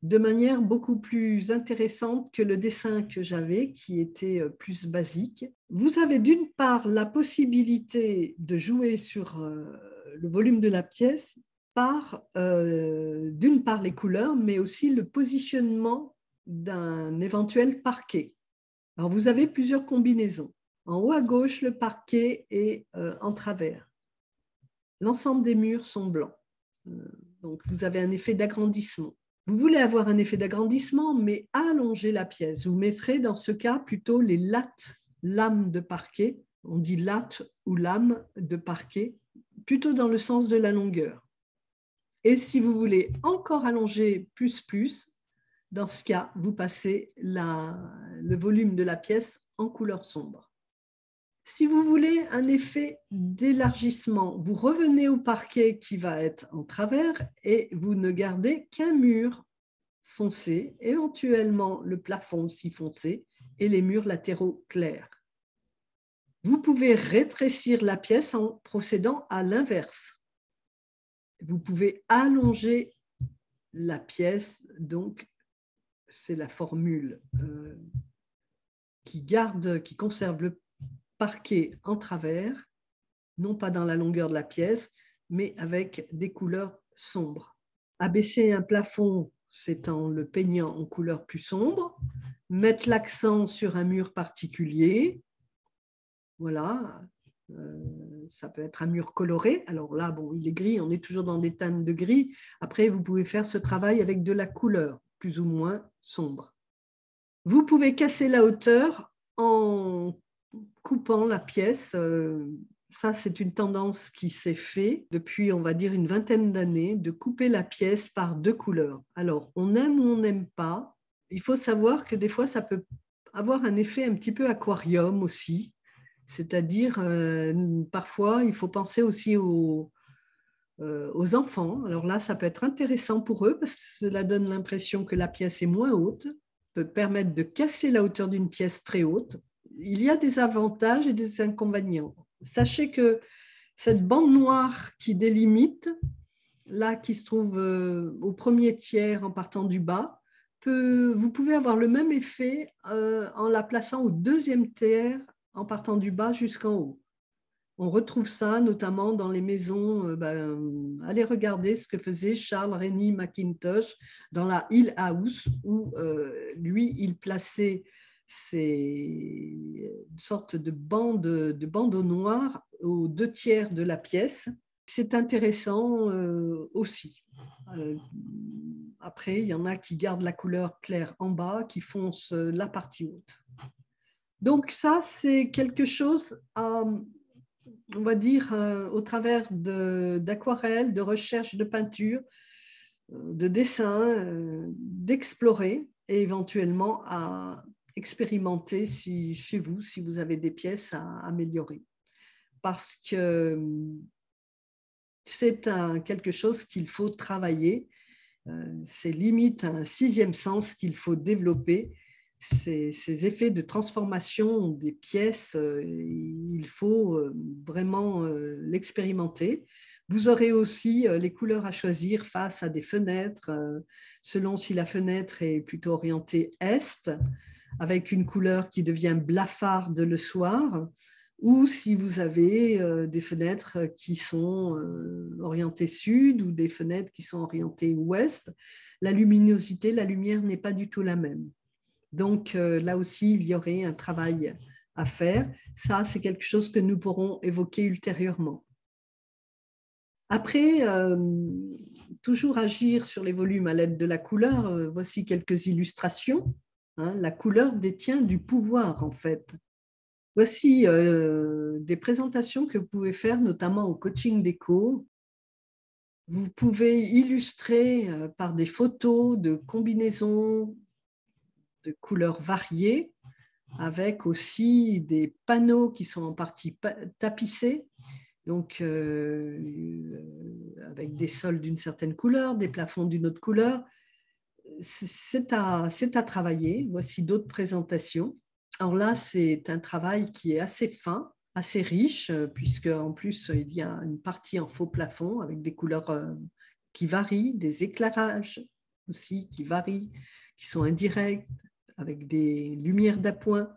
de manière beaucoup plus intéressante que le dessin que j'avais, qui était plus basique. Vous avez d'une part la possibilité de jouer sur le volume de la pièce par, d'une part, les couleurs, mais aussi le positionnement d'un éventuel parquet. Alors, vous avez plusieurs combinaisons. En haut à gauche, le parquet est en travers. L'ensemble des murs sont blancs. Donc, vous avez un effet d'agrandissement. Vous voulez avoir un effet d'agrandissement, mais allonger la pièce. Vous mettrez dans ce cas plutôt les lames de parquet. On dit latte ou lame de parquet, plutôt dans le sens de la longueur. Et si vous voulez encore allonger plus, dans ce cas, vous passez le volume de la pièce en couleur sombre. Si vous voulez un effet d'élargissement, vous revenez au parquet qui va être en travers et vous ne gardez qu'un mur foncé, éventuellement le plafond aussi foncé et les murs latéraux clairs. Vous pouvez rétrécir la pièce en procédant à l'inverse. Vous pouvez allonger la pièce, donc c'est la formule qui conserve le parquet en travers, non pas dans la longueur de la pièce, mais avec des couleurs sombres. Abaisser un plafond c'est en le peignant en couleur plus sombre, mettre l'accent sur un mur particulier. Voilà, ça peut être un mur coloré. Alors là, bon, il est gris, on est toujours dans des teintes de gris. Après, vous pouvez faire ce travail avec de la couleur, plus ou moins sombre. Vous pouvez casser la hauteur en coupant la pièce. Ça, c'est une tendance qui s'est faite depuis, on va dire, une vingtaine d'années, de couper la pièce par deux couleurs. Alors, on aime ou on n'aime pas. Il faut savoir que des fois, ça peut avoir un effet un petit peu aquarium aussi. C'est-à-dire, parfois, il faut penser aussi aux enfants. Alors là, ça peut être intéressant pour eux parce que cela donne l'impression que la pièce est moins haute, peut permettre de casser la hauteur d'une pièce très haute. Il y a des avantages et des inconvénients. Sachez que cette bande noire qui délimite, là, qui se trouve au premier tiers en partant du bas, vous pouvez avoir le même effet en la plaçant au deuxième tiers en partant du bas jusqu'en haut. On retrouve ça notamment dans les maisons. Allez regarder ce que faisait Charles Rennie Mackintosh dans la Hill House, où lui, il plaçait une sorte de bandeau noir aux deux tiers de la pièce. C'est intéressant aussi. Après, il y en a qui gardent la couleur claire en bas, qui foncent la partie haute. Donc ça, c'est quelque chose à, on va dire, au travers d'aquarelles, de recherche de peinture, de dessin, d'explorer et éventuellement à expérimenter chez vous, si vous avez des pièces à améliorer. Parce que c'est quelque chose qu'il faut travailler. C'est limite un sixième sens qu'il faut développer. Ces effets de transformation des pièces, il faut vraiment l'expérimenter. Vous aurez aussi les couleurs à choisir face à des fenêtres, selon si la fenêtre est plutôt orientée est, avec une couleur qui devient blafarde le soir, ou si vous avez des fenêtres qui sont orientées sud ou des fenêtres qui sont orientées ouest, la luminosité, la lumière n'est pas du tout la même. Donc là aussi, il y aurait un travail à faire. Ça, c'est quelque chose que nous pourrons évoquer ultérieurement. Après, toujours agir sur les volumes à l'aide de la couleur, voici quelques illustrations. La couleur détient du pouvoir, en fait. Voici des présentations que vous pouvez faire, notamment au coaching déco. Vous pouvez illustrer par des photos de combinaisons de couleurs variées, avec aussi des panneaux qui sont en partie tapissés, donc avec des sols d'une certaine couleur, des plafonds d'une autre couleur. C'est à travailler. Voici d'autres présentations. Alors là, c'est un travail qui est assez fin, assez riche, puisque en plus, il y a une partie en faux plafond avec des couleurs qui varient, des éclairages aussi qui varient, qui sont indirects, avec des lumières d'appoint.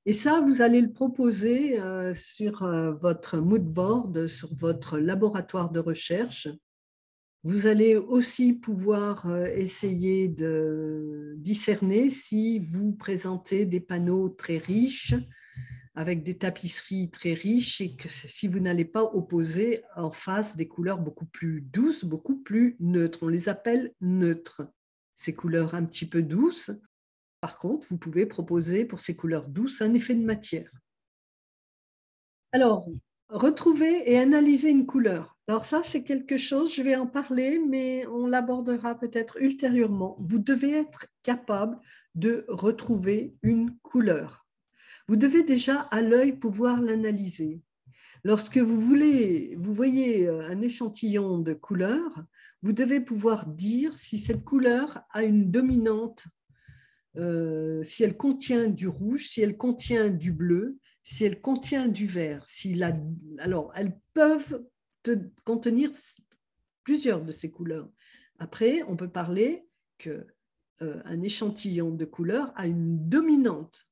Et ça, vous allez le proposer sur votre mood board, sur votre laboratoire de recherche. Vous allez aussi pouvoir essayer de discerner si vous présentez des panneaux très riches, avec des tapisseries très riches, et que si vous n'allez pas opposer en face des couleurs beaucoup plus douces, beaucoup plus neutres. On les appelle neutres, ces couleurs un petit peu douces. Par contre, vous pouvez proposer pour ces couleurs douces un effet de matière. Alors, retrouver et analyser une couleur. Alors ça, c'est quelque chose, je vais en parler, mais on l'abordera peut-être ultérieurement. Vous devez être capable de retrouver une couleur. Vous devez déjà à l'œil pouvoir l'analyser. Lorsque vous voyez un échantillon de couleurs, vous devez pouvoir dire si cette couleur a une dominante, si elle contient du rouge, si elle contient du bleu, si elle contient du vert. Alors, elles peuvent contenir plusieurs de ces couleurs. Après, on peut parler qu'un échantillon de couleurs a une dominante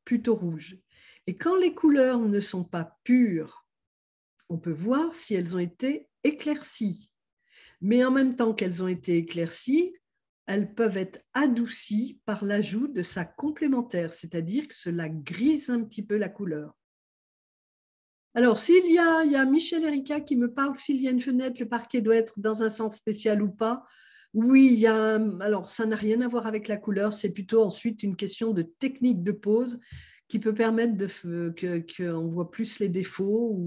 plutôt rouge. Et quand les couleurs ne sont pas pures, on peut voir si elles ont été éclaircies. Mais en même temps qu'elles ont été éclaircies, elles peuvent être adoucies par l'ajout de sa complémentaire, c'est-à-dire que cela grise un petit peu la couleur. Alors, il y a Michel Erika qui me parle s'il y a une fenêtre, le parquet doit être dans un sens spécial ou pas. Oui, alors ça n'a rien à voir avec la couleur, c'est plutôt ensuite une question de technique de pose qui peut permettre qu'on voit plus les défauts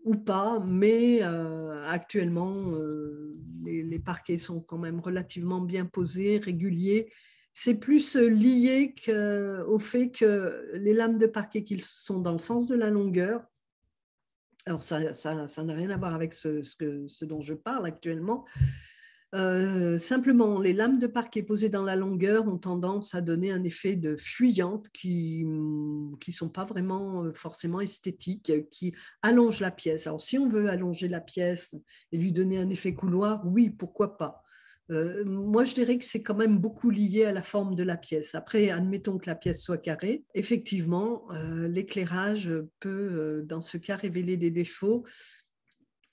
ou pas, mais actuellement, les parquets sont quand même relativement bien posés, réguliers. C'est plus lié au fait que les lames de parquet qui sont dans le sens de la longueur, alors ça n'a rien à voir avec ce dont je parle actuellement. Simplement, les lames de parquet posées dans la longueur ont tendance à donner un effet de fuyante qui ne sont pas vraiment forcément esthétiques, qui allongent la pièce. Alors, si on veut allonger la pièce et lui donner un effet couloir, oui, pourquoi pas. Moi, je dirais que c'est quand même beaucoup lié à la forme de la pièce. Après, admettons que la pièce soit carrée. Effectivement, l'éclairage peut, dans ce cas, révéler des défauts.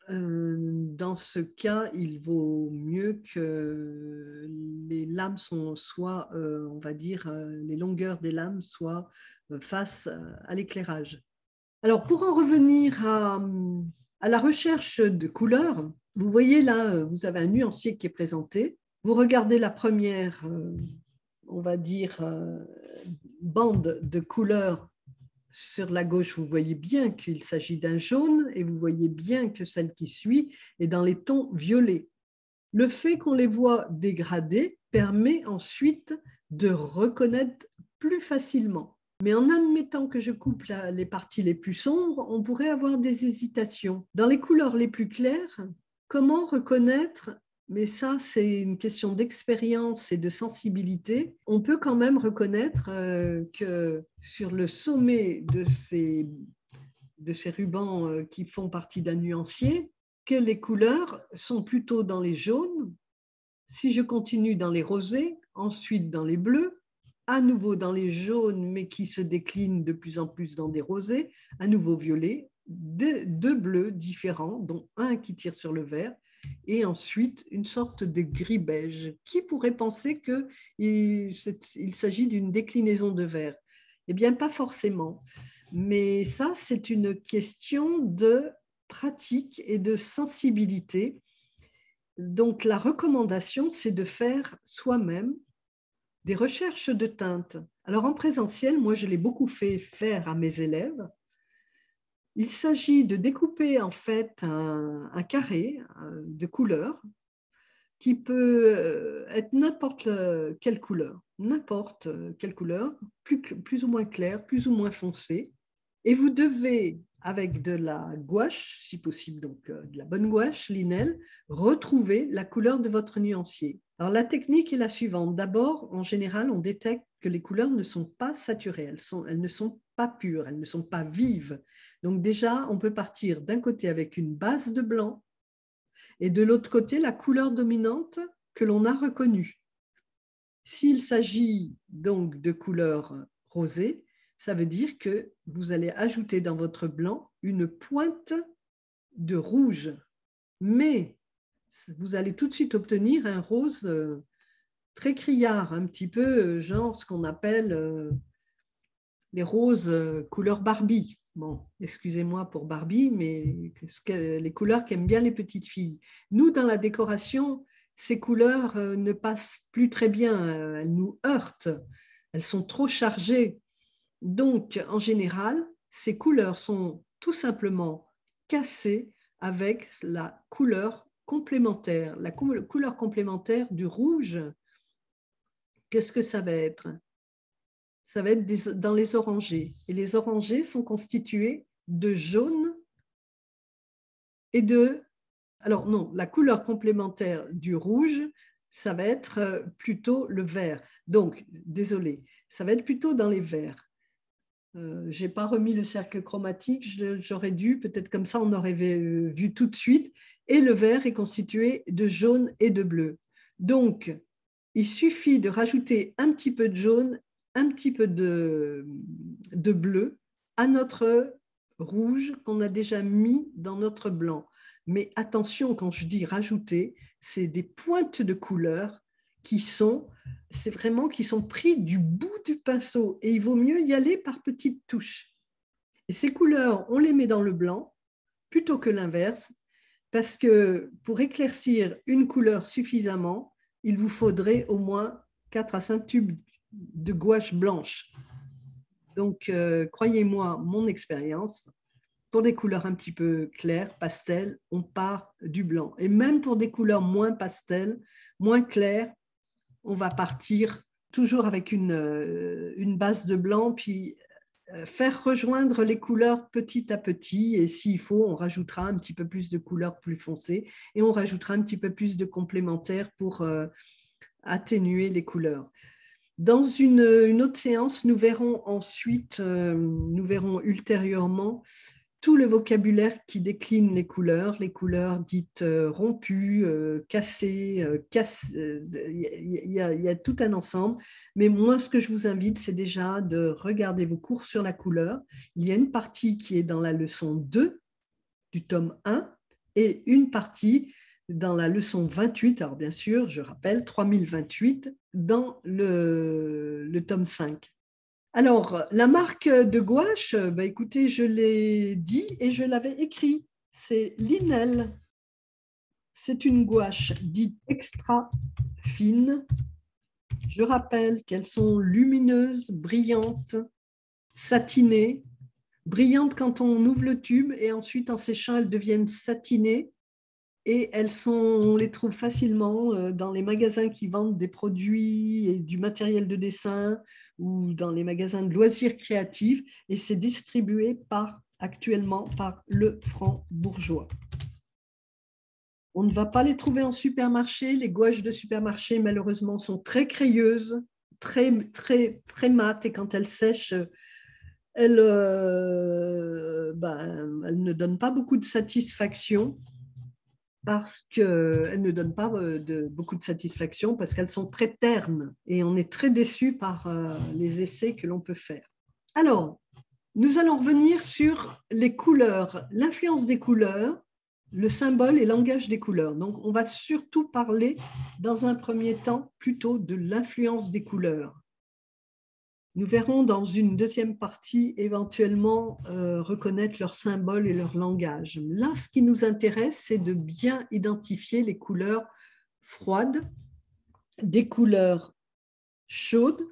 Dans ce cas, il vaut mieux que les lames soient, on va dire, les longueurs des lames soient face à l'éclairage. Alors, pour en revenir à la recherche de couleurs, vous voyez là, vous avez un nuancier qui est présenté. Vous regardez la première, on va dire, bande de couleurs. Sur la gauche, vous voyez bien qu'il s'agit d'un jaune et vous voyez bien que celle qui suit est dans les tons violets. Le fait qu'on les voit dégradés permet ensuite de reconnaître plus facilement. Mais en admettant que je coupe les parties les plus sombres, on pourrait avoir des hésitations. Dans les couleurs les plus claires, comment reconnaître, mais ça c'est une question d'expérience et de sensibilité, on peut quand même reconnaître que sur le sommet de ces rubans qui font partie d'un nuancier, que les couleurs sont plutôt dans les jaunes. Si je continue dans les rosés, ensuite dans les bleus, à nouveau dans les jaunes, mais qui se déclinent de plus en plus dans des rosés, à nouveau violet, deux bleus différents, dont un qui tire sur le vert, et ensuite une sorte de gris-beige. Qui pourrait penser qu'il s'agit d'une déclinaison de vert? Eh bien, pas forcément. Mais ça, c'est une question de pratique et de sensibilité. Donc, la recommandation, c'est de faire soi-même des recherches de teintes. Alors, en présentiel, moi, je l'ai beaucoup fait faire à mes élèves. Il s'agit de découper en fait un carré de couleurs qui peut être n'importe quelle couleur, plus ou moins claire, plus ou moins foncée. Et vous devez, avec de la gouache, si possible, donc de la bonne gouache, Linel, retrouver la couleur de votre nuancier. Alors la technique est la suivante. D'abord, en général, on détecte que les couleurs ne sont pas saturées, elles ne sont pas pures, elles ne sont pas vives. Donc déjà, on peut partir d'un côté avec une base de blanc et de l'autre côté, la couleur dominante que l'on a reconnue. S'il s'agit donc de couleur rosée, ça veut dire que vous allez ajouter dans votre blanc une pointe de rouge. Mais vous allez tout de suite obtenir un rose très criard, un petit peu genre ce qu'on appelle les roses couleur Barbie. Bon, excusez-moi pour Barbie, mais les couleurs qu'aiment bien les petites filles. Nous, dans la décoration, ces couleurs ne passent plus très bien, elles nous heurtent, elles sont trop chargées. Donc, en général, ces couleurs sont tout simplement cassées avec la couleur complémentaire. La couleur complémentaire du rouge, qu'est-ce que ça va être? Ça va être dans les orangés. Et les orangés sont constitués de jaune et de... Alors non, la couleur complémentaire du rouge, ça va être plutôt le vert. Donc, désolé, ça va être plutôt dans les verts. Je n'ai pas remis le cercle chromatique, j'aurais dû, peut-être comme ça on aurait vu tout de suite. Et le vert est constitué de jaune et de bleu. Donc, il suffit de rajouter un petit peu de jaune, un petit peu de bleu à notre rouge qu'on a déjà mis dans notre blanc. Mais attention, quand je dis rajouter, c'est des pointes de couleurs qui sont pris du bout du pinceau et il vaut mieux y aller par petites touches. Et ces couleurs, on les met dans le blanc plutôt que l'inverse parce que pour éclaircir une couleur suffisamment, il vous faudrait au moins 4 à 5 tubes de gouache blanche. Donc, croyez-moi, mon expérience, pour des couleurs un petit peu claires, pastel, on part du blanc. Et même pour des couleurs moins pastel, moins claires, on va partir toujours avec une base de blanc, puis faire rejoindre les couleurs petit à petit. Et s'il faut, on rajoutera un petit peu plus de couleurs plus foncées et on rajoutera un petit peu plus de complémentaires pour atténuer les couleurs. Dans une autre séance, nous verrons ensuite, nous verrons ultérieurement tout le vocabulaire qui décline les couleurs dites rompues, cassées, il y a tout un ensemble. Mais moi, ce que je vous invite, c'est déjà de regarder vos cours sur la couleur. Il y a une partie qui est dans la leçon 2 du tome 1 et une partie dans la leçon 28, alors bien sûr, je rappelle, 3028, dans le tome 5. Alors, la marque de gouache, bah, écoutez, je l'ai dit et je l'avais écrit, c'est Linel. C'est une gouache dite extra fine. Je rappelle qu'elles sont lumineuses, brillantes, satinées, brillantes quand on ouvre le tube et ensuite en séchant, elles deviennent satinées. Et on les trouve facilement dans les magasins qui vendent des produits et du matériel de dessin ou dans les magasins de loisirs créatifs. Et c'est distribué actuellement par Le Franc Bourgeois. On ne va pas les trouver en supermarché. Les gouaches de supermarché, malheureusement, sont très crayeuses, très, très, très mates. Et quand elles sèchent, elles ne donnent pas beaucoup de satisfaction. Parce qu'elles ne donnent pas beaucoup de satisfaction, parce qu'elles sont très ternes et on est très déçu par les essais que l'on peut faire. Alors, nous allons revenir sur les couleurs, l'influence des couleurs, le symbole et le langage des couleurs. Donc, on va surtout parler dans un premier temps plutôt de l'influence des couleurs. Nous verrons dans une deuxième partie éventuellement reconnaître leurs symboles et leur langage. Là, ce qui nous intéresse, c'est de bien identifier les couleurs froides, des couleurs chaudes,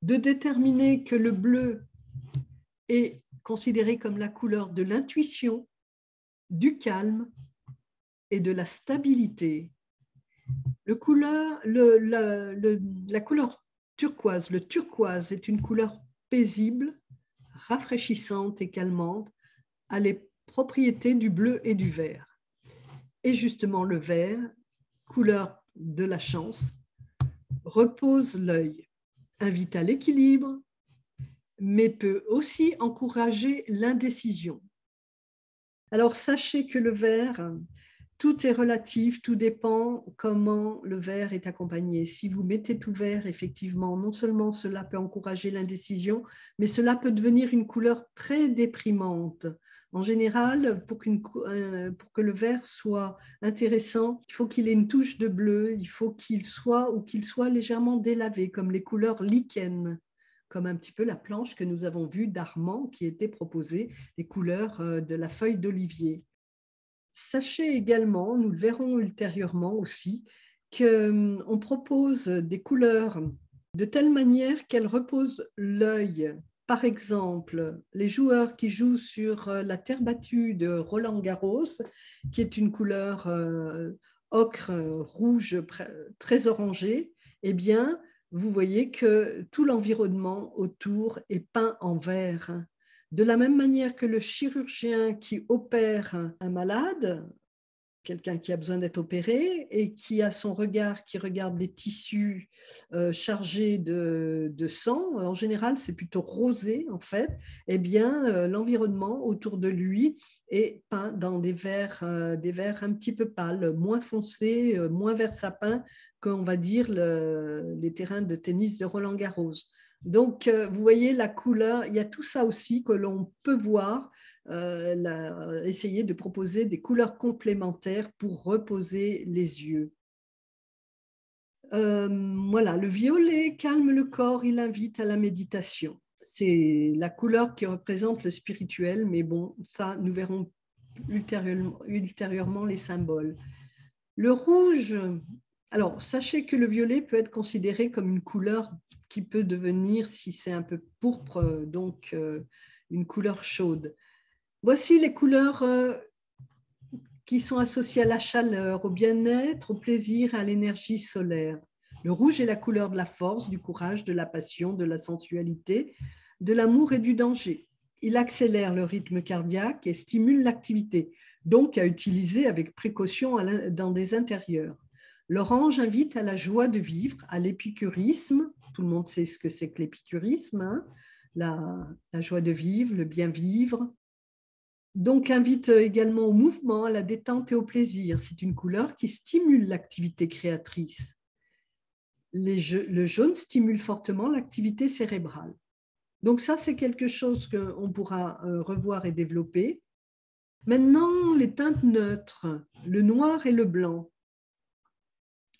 de déterminer que le bleu est considéré comme la couleur de l'intuition, du calme et de la stabilité. La couleur turquoise. Le turquoise est une couleur paisible, rafraîchissante et calmante, a les propriétés du bleu et du vert. Et justement, le vert, couleur de la chance, repose l'œil, invite à l'équilibre, mais peut aussi encourager l'indécision. Alors, sachez que le vert, tout est relatif, tout dépend comment le vert est accompagné. Si vous mettez tout vert, effectivement, non seulement cela peut encourager l'indécision, mais cela peut devenir une couleur très déprimante. En général, pour que le vert soit intéressant, il faut qu'il ait une touche de bleu, il faut qu'il soit légèrement délavé, comme les couleurs lichen, comme un petit peu la planche que nous avons vue d'Armand qui était proposée, les couleurs de la feuille d'olivier. Sachez également, nous le verrons ultérieurement aussi, qu'on propose des couleurs de telle manière qu'elles reposent l'œil. Par exemple, les joueurs qui jouent sur la terre battue de Roland-Garros, qui est une couleur ocre, rouge, très orangée, eh bien, vous voyez que tout l'environnement autour est peint en vert. De la même manière que le chirurgien qui opère un malade, quelqu'un qui a besoin d'être opéré et qui a son regard qui regarde des tissus chargés de sang, en général c'est plutôt rosé en fait, eh bien l'environnement autour de lui est peint dans des verts un petit peu pâles, moins foncés, moins vert sapin qu'on va dire les terrains de tennis de Roland-Garros. Donc, vous voyez la couleur, il y a tout ça aussi que l'on peut voir, essayer de proposer des couleurs complémentaires pour reposer les yeux. Voilà, le violet calme le corps, il invite à la méditation. C'est la couleur qui représente le spirituel, mais bon, ça, nous verrons ultérieurement les symboles. Le rouge, alors sachez que le violet peut être considéré comme une couleur qui peut devenir, si c'est un peu pourpre, donc une couleur chaude. Voici les couleurs qui sont associées à la chaleur, au bien-être, au plaisir, à l'énergie solaire. Le rouge est la couleur de la force, du courage, de la passion, de la sensualité, de l'amour et du danger. Il accélère le rythme cardiaque et stimule l'activité, donc à utiliser avec précaution dans des intérieurs. L'orange invite à la joie de vivre, à l'épicurisme. Tout le monde sait ce que c'est que l'épicurisme, hein, la joie de vivre, le bien vivre. Donc, invite également au mouvement, à la détente et au plaisir. C'est une couleur qui stimule l'activité créatrice. Le jaune stimule fortement l'activité cérébrale. Donc ça, c'est quelque chose qu'on pourra revoir et développer. Maintenant, les teintes neutres, le noir et le blanc.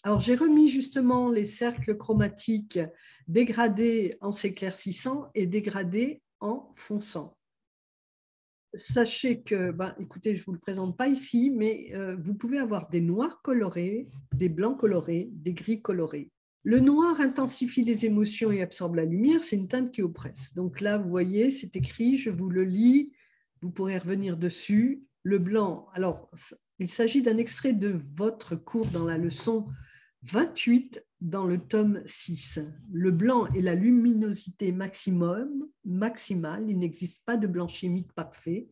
Alors, j'ai remis justement les cercles chromatiques dégradés en s'éclaircissant et dégradés en fonçant. Sachez que, écoutez, je ne vous le présente pas ici, mais vous pouvez avoir des noirs colorés, des blancs colorés, des gris colorés. Le noir intensifie les émotions et absorbe la lumière, c'est une teinte qui oppresse. Donc là, vous voyez, c'est écrit, je vous le lis, vous pourrez revenir dessus. Le blanc, alors, il s'agit d'un extrait de votre cours dans la leçon 28 dans le tome 6. Le blanc est la luminosité maximale. Il n'existe pas de blanc chimique parfait,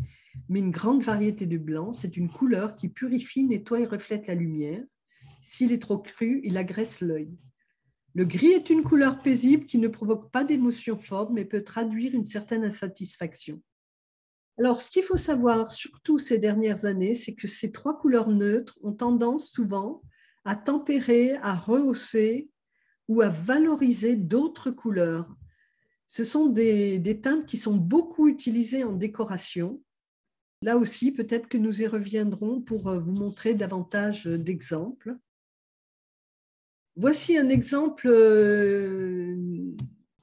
mais une grande variété de blancs. C'est une couleur qui purifie, nettoie et reflète la lumière. S'il est trop cru, il agresse l'œil. Le gris est une couleur paisible qui ne provoque pas d'émotions fortes, mais peut traduire une certaine insatisfaction. Alors, ce qu'il faut savoir, surtout ces dernières années, c'est que ces trois couleurs neutres ont tendance souvent à tempérer, à rehausser ou à valoriser d'autres couleurs. Ce sont des teintes qui sont beaucoup utilisées en décoration. Là aussi, peut-être que nous y reviendrons pour vous montrer davantage d'exemples. Voici un exemple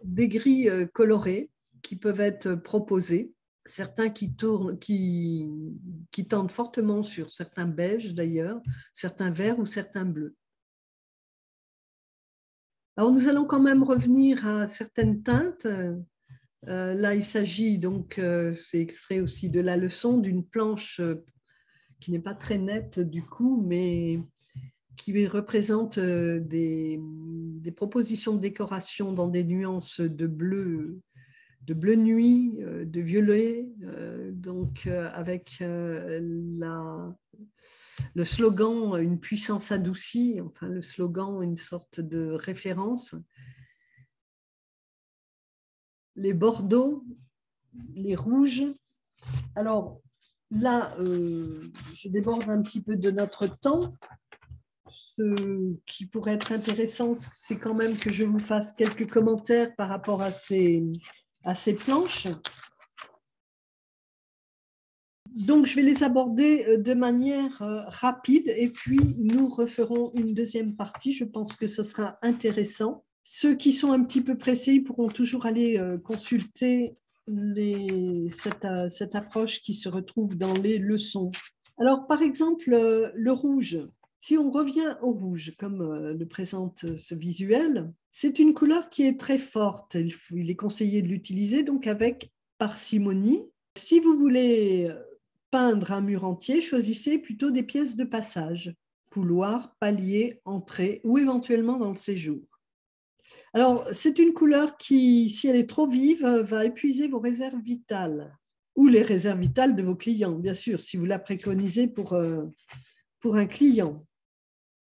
des gris colorés qui peuvent être proposés. Certains qui tendent fortement sur certains beiges d'ailleurs, certains verts ou certains bleus. Alors nous allons quand même revenir à certaines teintes. Là, il s'agit donc, c'est extrait aussi de la leçon, d'une planche qui n'est pas très nette du coup, mais qui représente des propositions de décoration dans des nuances de bleu nuit, de violet, donc avec le slogan « Une puissance adoucie », enfin le slogan, une sorte de référence. Les bordeaux, les rouges. Alors là, je déborde un petit peu de notre temps. Ce qui pourrait être intéressant, c'est quand même que je vous fasse quelques commentaires par rapport à ces planches. Donc, je vais les aborder de manière rapide et puis nous referons une deuxième partie. Je pense que ce sera intéressant. Ceux qui sont un petit peu pressés pourront toujours aller consulter cette approche qui se retrouve dans les leçons. Alors, par exemple, le rouge. Si on revient au rouge, comme le présente ce visuel, c'est une couleur qui est très forte. Il est conseillé de l'utiliser donc avec parcimonie. Si vous voulez peindre un mur entier, choisissez plutôt des pièces de passage, couloir, palier, entrée ou éventuellement dans le séjour. Alors, c'est une couleur qui, si elle est trop vive, va épuiser vos réserves vitales ou les réserves vitales de vos clients, bien sûr, si vous la préconisez pour un client.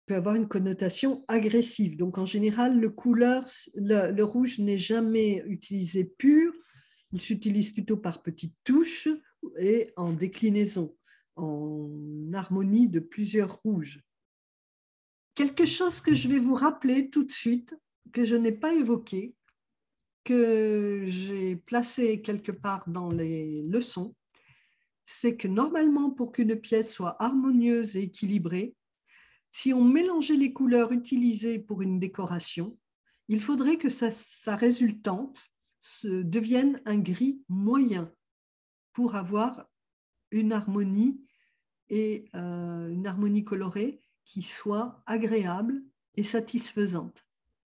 Peut avoir une connotation agressive. Donc, en général, le rouge n'est jamais utilisé pur. Il s'utilise plutôt par petites touches et en déclinaison, en harmonie de plusieurs rouges. Quelque chose que je vais vous rappeler tout de suite, que je n'ai pas évoqué, que j'ai placé quelque part dans les leçons, c'est que normalement, pour qu'une pièce soit harmonieuse et équilibrée, Si on mélangeait les couleurs utilisées pour une décoration, il faudrait que sa résultante devienne un gris moyen pour avoir une harmonie et une harmonie colorée qui soit agréable et satisfaisante.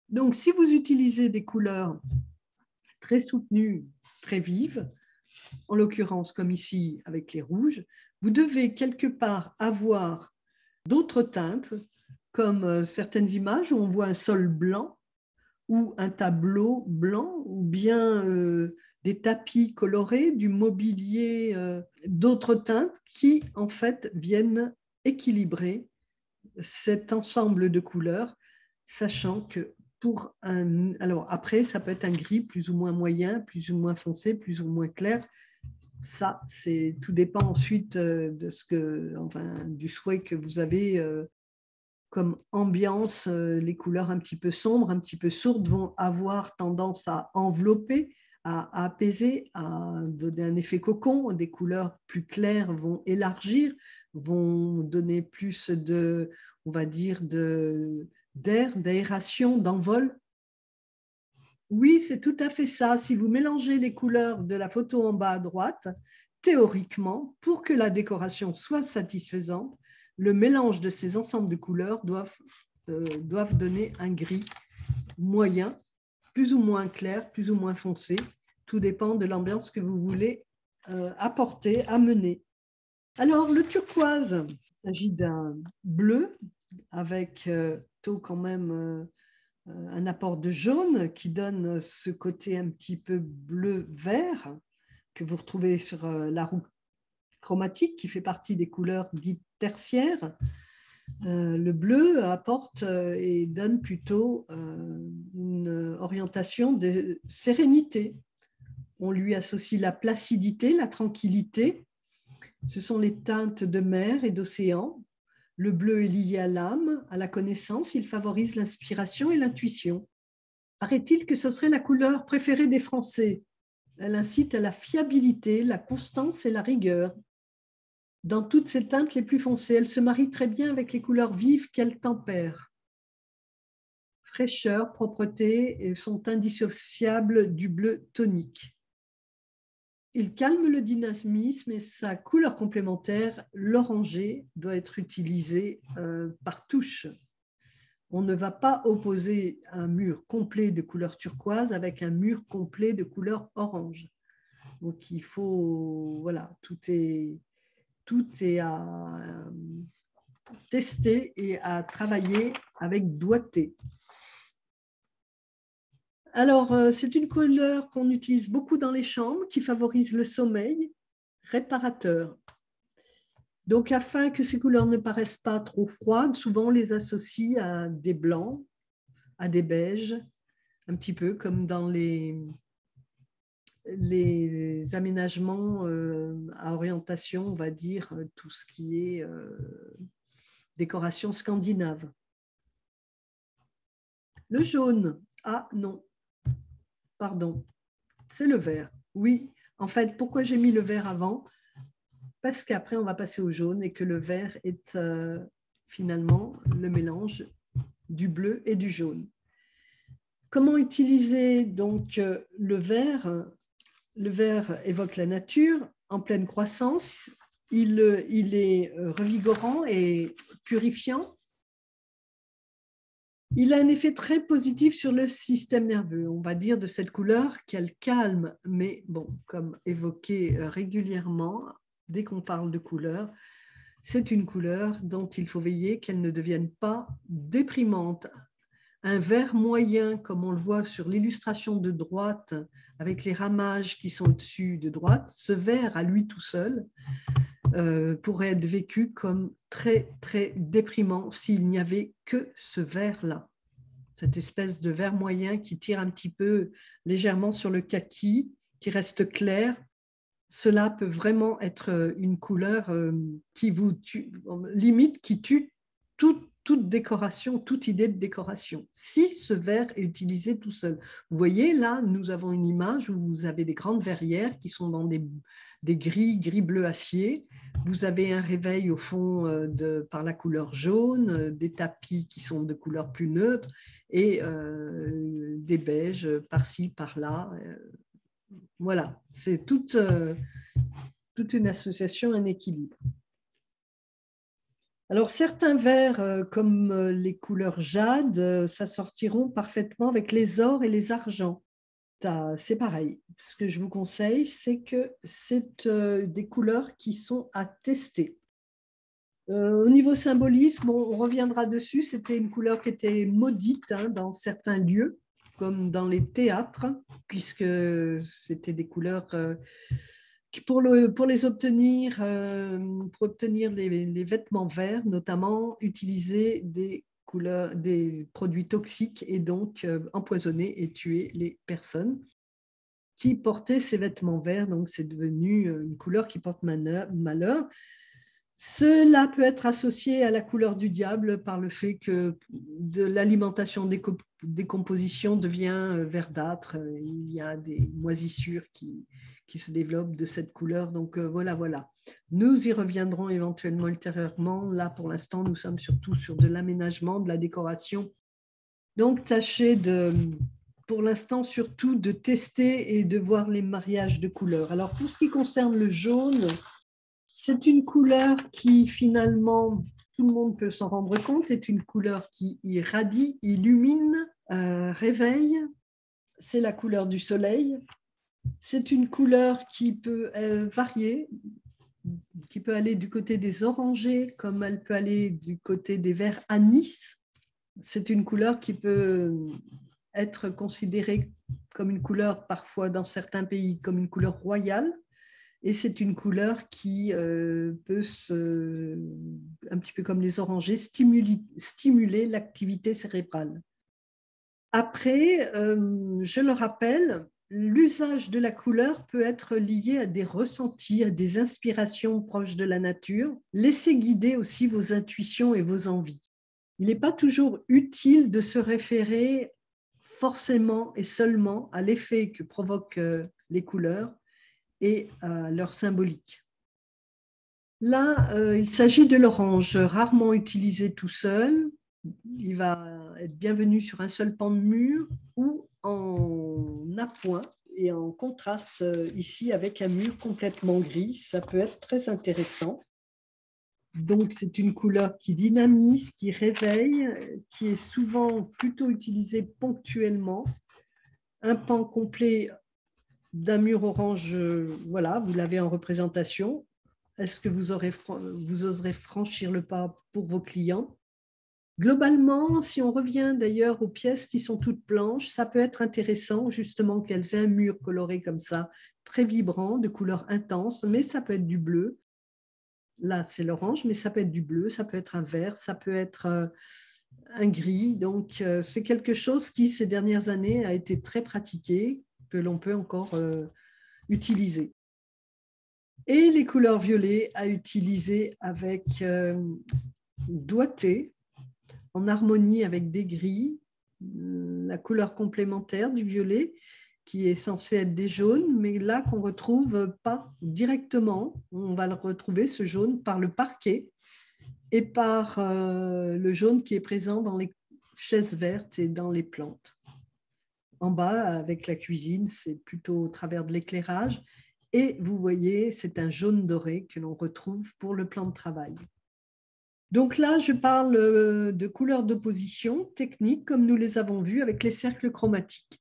Donc, si vous utilisez des couleurs très soutenues, très vives, en l'occurrence comme ici avec les rouges, vous devez quelque part avoir d'autres teintes, comme certaines images où on voit un sol blanc ou un tableau blanc ou bien des tapis colorés, du mobilier, d'autres teintes qui en fait viennent équilibrer cet ensemble de couleurs, sachant que pour un... Alors après, ça peut être un gris plus ou moins moyen, plus ou moins foncé, plus ou moins clair. Ça, tout dépend ensuite de du souhait que vous avez comme ambiance. Les couleurs un petit peu sombres, un petit peu sourdes vont avoir tendance à envelopper, à apaiser, à donner un effet cocon. Des couleurs plus claires vont élargir, vont donner plus de, on va dire, d'air, d'aération, d'envol. Oui, c'est tout à fait ça. Si vous mélangez les couleurs de la photo en bas à droite, théoriquement, pour que la décoration soit satisfaisante, le mélange de ces ensembles de couleurs doivent donner un gris moyen, plus ou moins clair, plus ou moins foncé. Tout dépend de l'ambiance que vous voulez apporter, amener. Alors, le turquoise, il s'agit d'un bleu avec tôt quand même un apport de jaune qui donne ce côté un petit peu bleu-vert que vous retrouvez sur la roue chromatique qui fait partie des couleurs dites tertiaires. Le bleu apporte et donne plutôt une orientation de sérénité. On lui associe la placidité, la tranquillité. Ce sont les teintes de mer et d'océan. Le bleu est lié à l'âme, à la connaissance. Il favorise l'inspiration et l'intuition. Paraît-il que ce serait la couleur préférée des Français. Elle incite à la fiabilité, la constance et la rigueur. Dans toutes ses teintes les plus foncées, elle se marie très bien avec les couleurs vives qu'elle tempère. Fraîcheur, propreté sont indissociables du bleu tonique. Il calme le dynamisme et sa couleur complémentaire, l'orangé, doit être utilisé par touche. On ne va pas opposer un mur complet de couleur turquoise avec un mur complet de couleur orange. Donc il faut, voilà, tout est à tester et à travailler avec doigté. Alors, c'est une couleur qu'on utilise beaucoup dans les chambres, qui favorise le sommeil réparateur. Donc, afin que ces couleurs ne paraissent pas trop froides, souvent on les associe à des blancs, à des beiges, un petit peu comme dans les aménagements à orientation, on va dire, tout ce qui est décoration scandinave. Le jaune, ah non, pardon, c'est le vert. Oui, en fait, pourquoi j'ai mis le vert avant? Parce qu'après, on va passer au jaune et que le vert est finalement le mélange du bleu et du jaune. Comment utiliser donc le vert? Le vert évoque la nature en pleine croissance. Il est revigorant et purifiant. Il a un effet très positif sur le système nerveux. On va dire de cette couleur qu'elle calme, mais bon, comme évoqué régulièrement, dès qu'on parle de couleur, c'est une couleur dont il faut veiller qu'elle ne devienne pas déprimante. Un vert moyen, comme on le voit sur l'illustration de droite, avec les ramages qui sont au-dessus de droite, ce vert à lui tout seul pourrait être vécu comme très, très déprimant s'il n'y avait que ce vert-là. Cette espèce de vert moyen qui tire un petit peu légèrement sur le kaki, qui reste clair. Cela peut vraiment être une couleur qui vous tue, limite qui tue toute décoration, toute idée de décoration, si ce vert est utilisé tout seul. Vous voyez, là, nous avons une image où vous avez des grandes verrières qui sont dans des gris bleu acier. Vous avez un réveil au fond par la couleur jaune, des tapis qui sont de couleur plus neutre et des beiges par-ci, par-là. Voilà, c'est toute une association, un équilibre. Alors, certains verres, comme les couleurs jade, s'assortiront parfaitement avec les ors et les argents. C'est pareil. Ce que je vous conseille, c'est que c'est des couleurs qui sont à tester. Au niveau symbolisme, on reviendra dessus. C'était une couleur qui était maudite dans certains lieux, comme dans les théâtres, puisque c'était des couleurs qui, pour les obtenir, pour obtenir les vêtements verts, notamment, utilisaient des produits toxiques et donc empoisonner et tuer les personnes qui portaient ces vêtements verts. Donc, c'est devenu une couleur qui porte malheur. Cela peut être associé à la couleur du diable par le fait que de l'alimentation décomposition devient verdâtre. Il y a des moisissures qui se développent de cette couleur. Donc voilà. Nous y reviendrons éventuellement ultérieurement. Là, pour l'instant, nous sommes surtout sur de l'aménagement, de la décoration. Donc, tâchez pour l'instant, surtout de tester et de voir les mariages de couleurs. Alors, pour ce qui concerne le jaune, c'est une couleur qui, finalement, tout le monde peut s'en rendre compte, est une couleur qui irradie, illumine, réveille. C'est la couleur du soleil. C'est une couleur qui peut varier, qui peut aller du côté des orangés, comme elle peut aller du côté des verts anis. C'est une couleur qui peut être considérée comme une couleur, parfois dans certains pays, comme une couleur royale. Et c'est une couleur qui peut, un petit peu comme les orangés, stimuler l'activité cérébrale. Après, je le rappelle, l'usage de la couleur peut être lié à des ressentis, à des inspirations proches de la nature. Laissez guider aussi vos intuitions et vos envies. Il n'est pas toujours utile de se référer forcément et seulement à l'effet que provoquent les couleurs et leur symbolique. Là, il s'agit de l'orange, rarement utilisé tout seul. Il va être bienvenu sur un seul pan de mur ou en appoint et en contraste ici avec un mur complètement gris. Ça peut être très intéressant. Donc, c'est une couleur qui dynamise, qui réveille, qui est souvent plutôt utilisée ponctuellement. Un pan complet d'un mur orange, voilà, vous l'avez en représentation. Est-ce que vous oserez franchir le pas pour vos clients? Globalement, si on revient d'ailleurs aux pièces qui sont toutes blanches, ça peut être intéressant justement qu'elles aient un mur coloré comme ça, très vibrant, de couleur intense, mais ça peut être du bleu. Là, c'est l'orange, mais ça peut être du bleu, ça peut être un vert, ça peut être un gris. Donc, c'est quelque chose qui, ces dernières années, a été très pratiqué, que l'on peut encore utiliser. Et les couleurs violets à utiliser avec doigté, en harmonie avec des gris, la couleur complémentaire du violet, qui est censé être des jaunes, mais là qu'on ne retrouve pas directement. On va le retrouver, ce jaune, par le parquet et par le jaune qui est présent dans les chaises vertes et dans les plantes. En bas, avec la cuisine, c'est plutôt au travers de l'éclairage. Et vous voyez, c'est un jaune doré que l'on retrouve pour le plan de travail. Donc là, je parle de couleurs d'opposition techniques comme nous les avons vues avec les cercles chromatiques.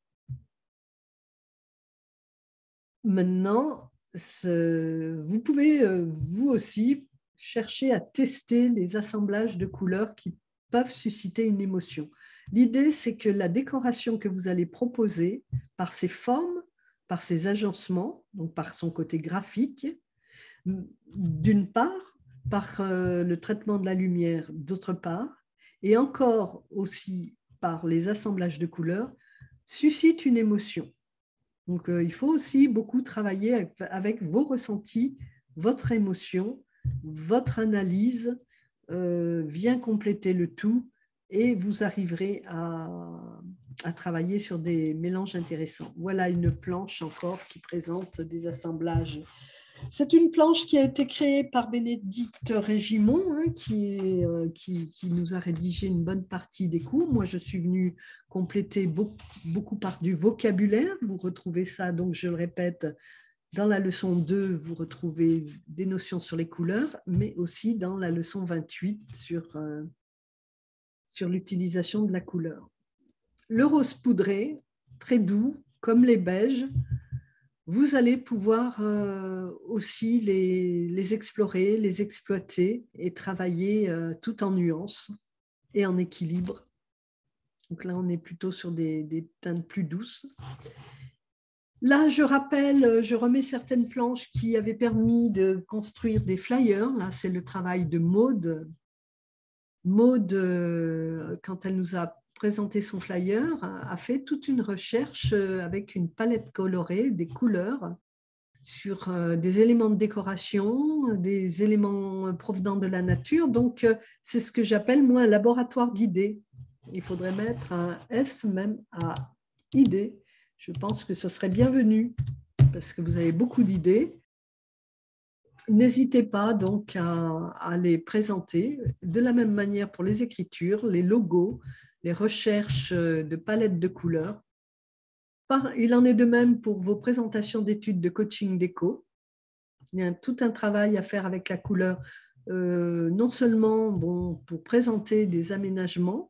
Maintenant, vous pouvez vous aussi chercher à tester les assemblages de couleurs qui peuvent susciter une émotion. L'idée, c'est que la décoration que vous allez proposer, par ses formes, par ses agencements, donc par son côté graphique, d'une part, par le traitement de la lumière, d'autre part, et encore aussi par les assemblages de couleurs, suscite une émotion. Donc, il faut aussi beaucoup travailler avec vos ressentis, votre émotion, votre analyse vient compléter le tout et vous arriverez à travailler sur des mélanges intéressants. Voilà une planche encore qui présente des assemblages C'est une planche qui a été créée par Bénédicte Régimon, hein, qui nous a rédigé une bonne partie des cours. Moi, je suis venue compléter beaucoup par du vocabulaire. Vous retrouvez ça, donc je le répète, dans la leçon 2, vous retrouvez des notions sur les couleurs, mais aussi dans la leçon 28 sur l'utilisation de la couleur. Le rose poudré, très doux, comme les beiges, vous allez pouvoir aussi les explorer, les exploiter et travailler tout en nuances et en équilibre. Donc là, on est plutôt sur des teintes plus douces. Là, je rappelle, je remets certaines planches qui avaient permis de construire des flyers. Là, c'est le travail de Maude. Maude, quand elle nous a présenté son flyer, a fait toute une recherche avec une palette colorée, des couleurs, sur des éléments de décoration, des éléments provenant de la nature. Donc, c'est ce que j'appelle, moi, un laboratoire d'idées. Il faudrait mettre un S même à idées. Je pense que ce serait bienvenu parce que vous avez beaucoup d'idées. N'hésitez pas donc à les présenter de la même manière pour les écritures, les logos, les recherches de palettes de couleurs. Il en est de même pour vos présentations d'études de coaching déco. Il y a tout un travail à faire avec la couleur, non seulement pour présenter des aménagements,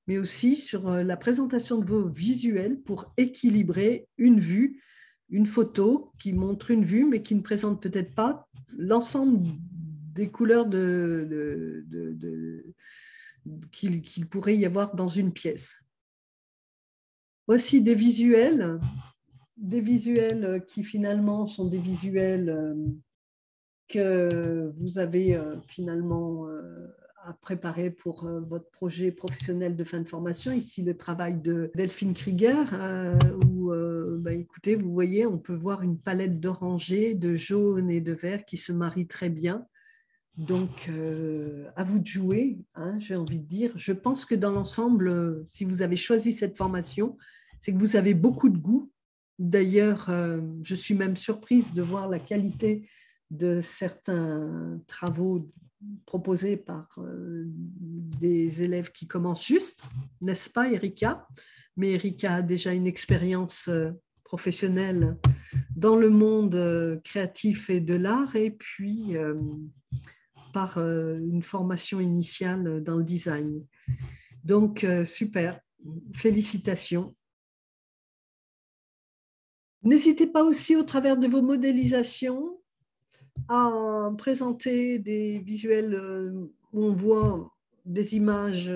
mais aussi sur la présentation de vos visuels pour équilibrer une vue, une photo qui montre une vue, mais qui ne présente peut-être pas l'ensemble des couleurs qu'il pourrait y avoir dans une pièce. Voici des visuels qui finalement sont des visuels que vous avez finalement à préparer pour votre projet professionnel de fin de formation. Ici, le travail de Delphine Krieger, où, écoutez, vous voyez, on peut voir une palette d'orangé, de jaune et de vert qui se marient très bien. Donc, à vous de jouer, hein, j'ai envie de dire. Je pense que dans l'ensemble, si vous avez choisi cette formation, c'est que vous avez beaucoup de goût. D'ailleurs, je suis même surprise de voir la qualité de certains travaux proposés par des élèves qui commencent juste, n'est-ce pas, Erika? Mais Erika a déjà une expérience professionnelle dans le monde créatif et de l'art, et puis par une formation initiale dans le design. Donc, super, félicitations. N'hésitez pas aussi, au travers de vos modélisations, à présenter des visuels où on voit des images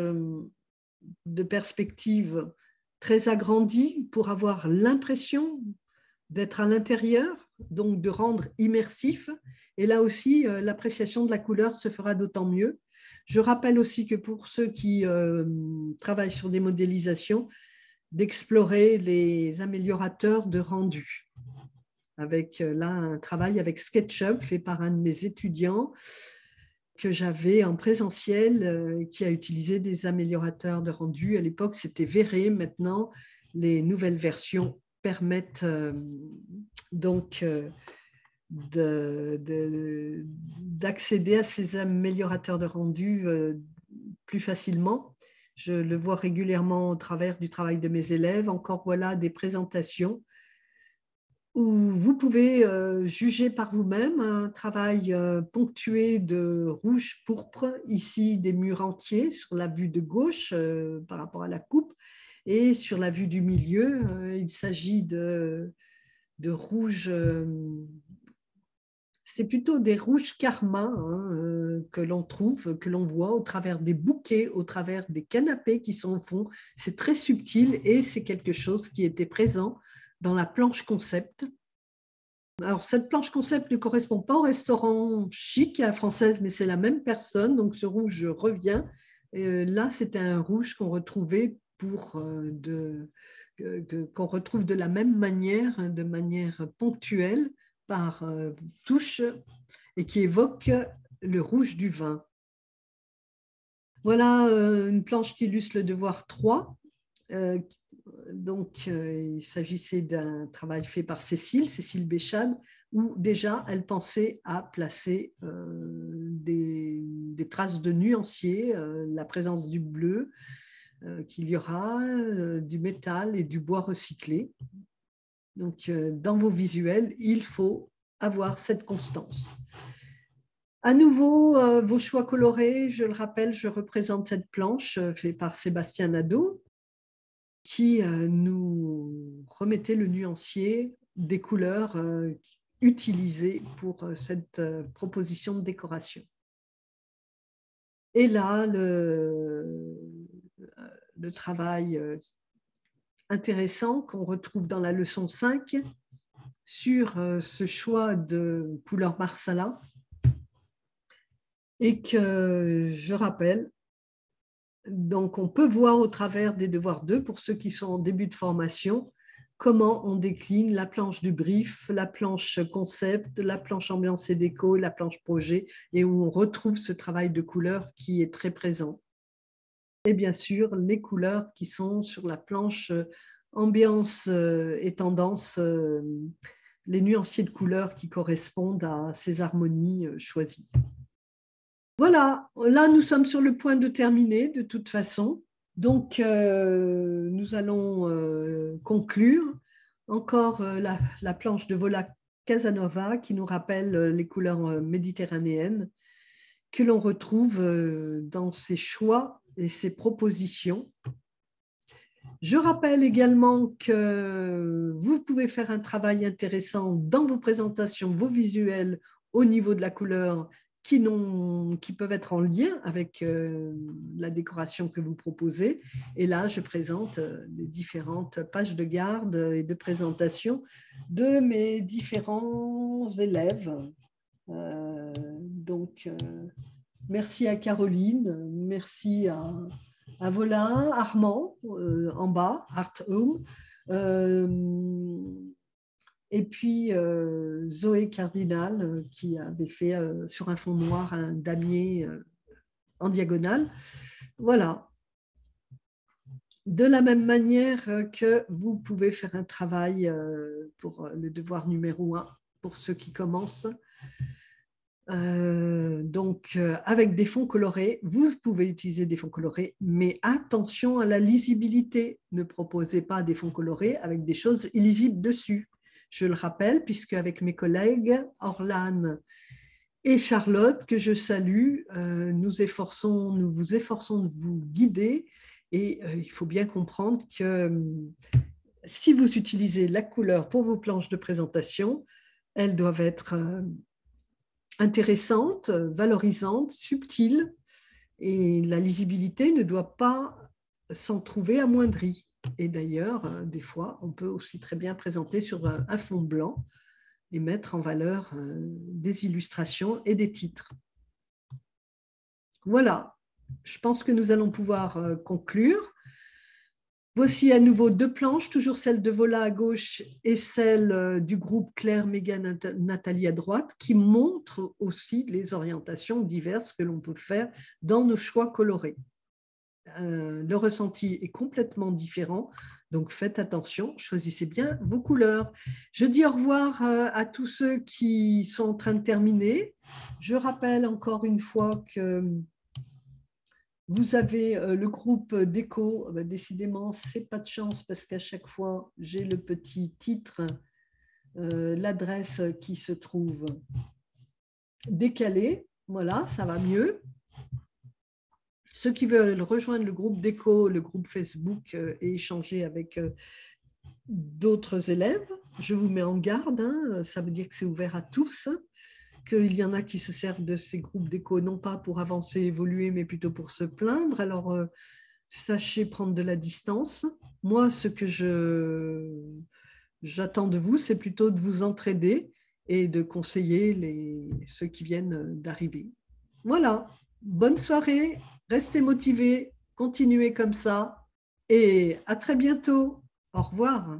de perspective très agrandies pour avoir l'impression d'être à l'intérieur, donc de rendre immersif. Et là aussi, l'appréciation de la couleur se fera d'autant mieux. Je rappelle aussi que pour ceux qui travaillent sur des modélisations, d'explorer les améliorateurs de rendu. Avec là un travail avec SketchUp fait par un de mes étudiants que j'avais en présentiel, qui a utilisé des améliorateurs de rendu. À l'époque, c'était Véré. Maintenant, les nouvelles versions permettent donc d'accéder à ces améliorateurs de rendu plus facilement. Je le vois régulièrement au travers du travail de mes élèves. Encore voilà des présentations où vous pouvez juger par vous-même un travail ponctué de rouge pourpre, ici des murs entiers sur la vue de gauche par rapport à la coupe, et sur la vue du milieu, il s'agit de rouge, c'est plutôt des rouges karma hein, que l'on trouve, que l'on voit au travers des bouquets, au travers des canapés qui sont au fond. C'est très subtil et c'est quelque chose qui était présent dans la planche concept. Alors, cette planche concept ne correspond pas au restaurant chic à la française, mais c'est la même personne, donc ce rouge revient. Là, c'était un rouge qu'on retrouvait qu'on retrouve de la même manière, de manière ponctuelle, par touche, et qui évoque le rouge du vin. Voilà une planche qui illustre le devoir 3, Donc, il s'agissait d'un travail fait par Cécile Béchade, où déjà elle pensait à placer des traces de nuancier, la présence du bleu, qu'il y aura, du métal et du bois recyclé. Donc, dans vos visuels, il faut avoir cette constance. À nouveau, vos choix colorés, je le rappelle, je représente cette planche faite par Sébastien Nadeau qui nous remettait le nuancier des couleurs utilisées pour cette proposition de décoration. Et là, le travail intéressant qu'on retrouve dans la leçon 5 sur ce choix de couleur Marsala et que je rappelle, donc on peut voir au travers des devoirs 2 pour ceux qui sont en début de formation comment on décline la planche du brief, la planche concept, la planche ambiance et déco, la planche projet et où on retrouve ce travail de couleur qui est très présent. Et bien sûr, les couleurs qui sont sur la planche ambiance et tendance, les nuanciers de couleurs qui correspondent à ces harmonies choisies. Voilà, là nous sommes sur le point de terminer de toute façon. Donc nous allons conclure. Encore la planche de Vola Casanova qui nous rappelle les couleurs méditerranéennes que l'on retrouve dans ses choix et ses propositions. Je rappelle également que vous pouvez faire un travail intéressant dans vos présentations, vos visuels au niveau de la couleur qui peuvent être en lien avec la décoration que vous proposez. Et là, je présente les différentes pages de garde et de présentation de mes différents élèves. Merci à Caroline, merci à Vola, Armand, en bas, Art Home, et puis Zoé Cardinal qui avait fait sur un fond noir un damier en diagonale. Voilà. De la même manière que vous pouvez faire un travail pour le devoir numéro 1 pour ceux qui commencent. Avec des fonds colorés, vous pouvez utiliser des fonds colorés, mais attention à la lisibilité. Ne proposez pas des fonds colorés avec des choses illisibles dessus. Je le rappelle, puisque avec mes collègues Orlane et Charlotte, que je salue, nous vous efforçons de vous guider et il faut bien comprendre que si vous utilisez la couleur pour vos planches de présentation, elles doivent être intéressantes, valorisantes, subtiles et la lisibilité ne doit pas s'en trouver amoindrie. Et d'ailleurs, des fois, on peut aussi très bien présenter sur un fond blanc et mettre en valeur des illustrations et des titres. Voilà, je pense que nous allons pouvoir conclure. Voici à nouveau 2 planches, toujours celle de Vola à gauche et celle du groupe Claire, Mégane, Nathalie à droite, qui montrent aussi les orientations diverses que l'on peut faire dans nos choix colorés. Le ressenti est complètement différent, donc faites attention, choisissez bien vos couleurs. Je dis au revoir à tous ceux qui sont en train de terminer. Je rappelle encore une fois que vous avez le groupe déco. Décidément, ce n'est pas de chance parce qu'à chaque fois, j'ai le petit titre, l'adresse qui se trouve décalée. Voilà, ça va mieux. Ceux qui veulent rejoindre le groupe déco, le groupe Facebook et échanger avec d'autres élèves, je vous mets en garde. Ça veut dire que c'est ouvert à tous. Qu'il y en a qui se servent de ces groupes déco, non pas pour avancer, évoluer, mais plutôt pour se plaindre. Alors, sachez prendre de la distance. Moi, ce que j'attends de vous, c'est plutôt de vous entraider et de conseiller ceux qui viennent d'arriver. Voilà, bonne soirée, restez motivés, continuez comme ça et à très bientôt. Au revoir.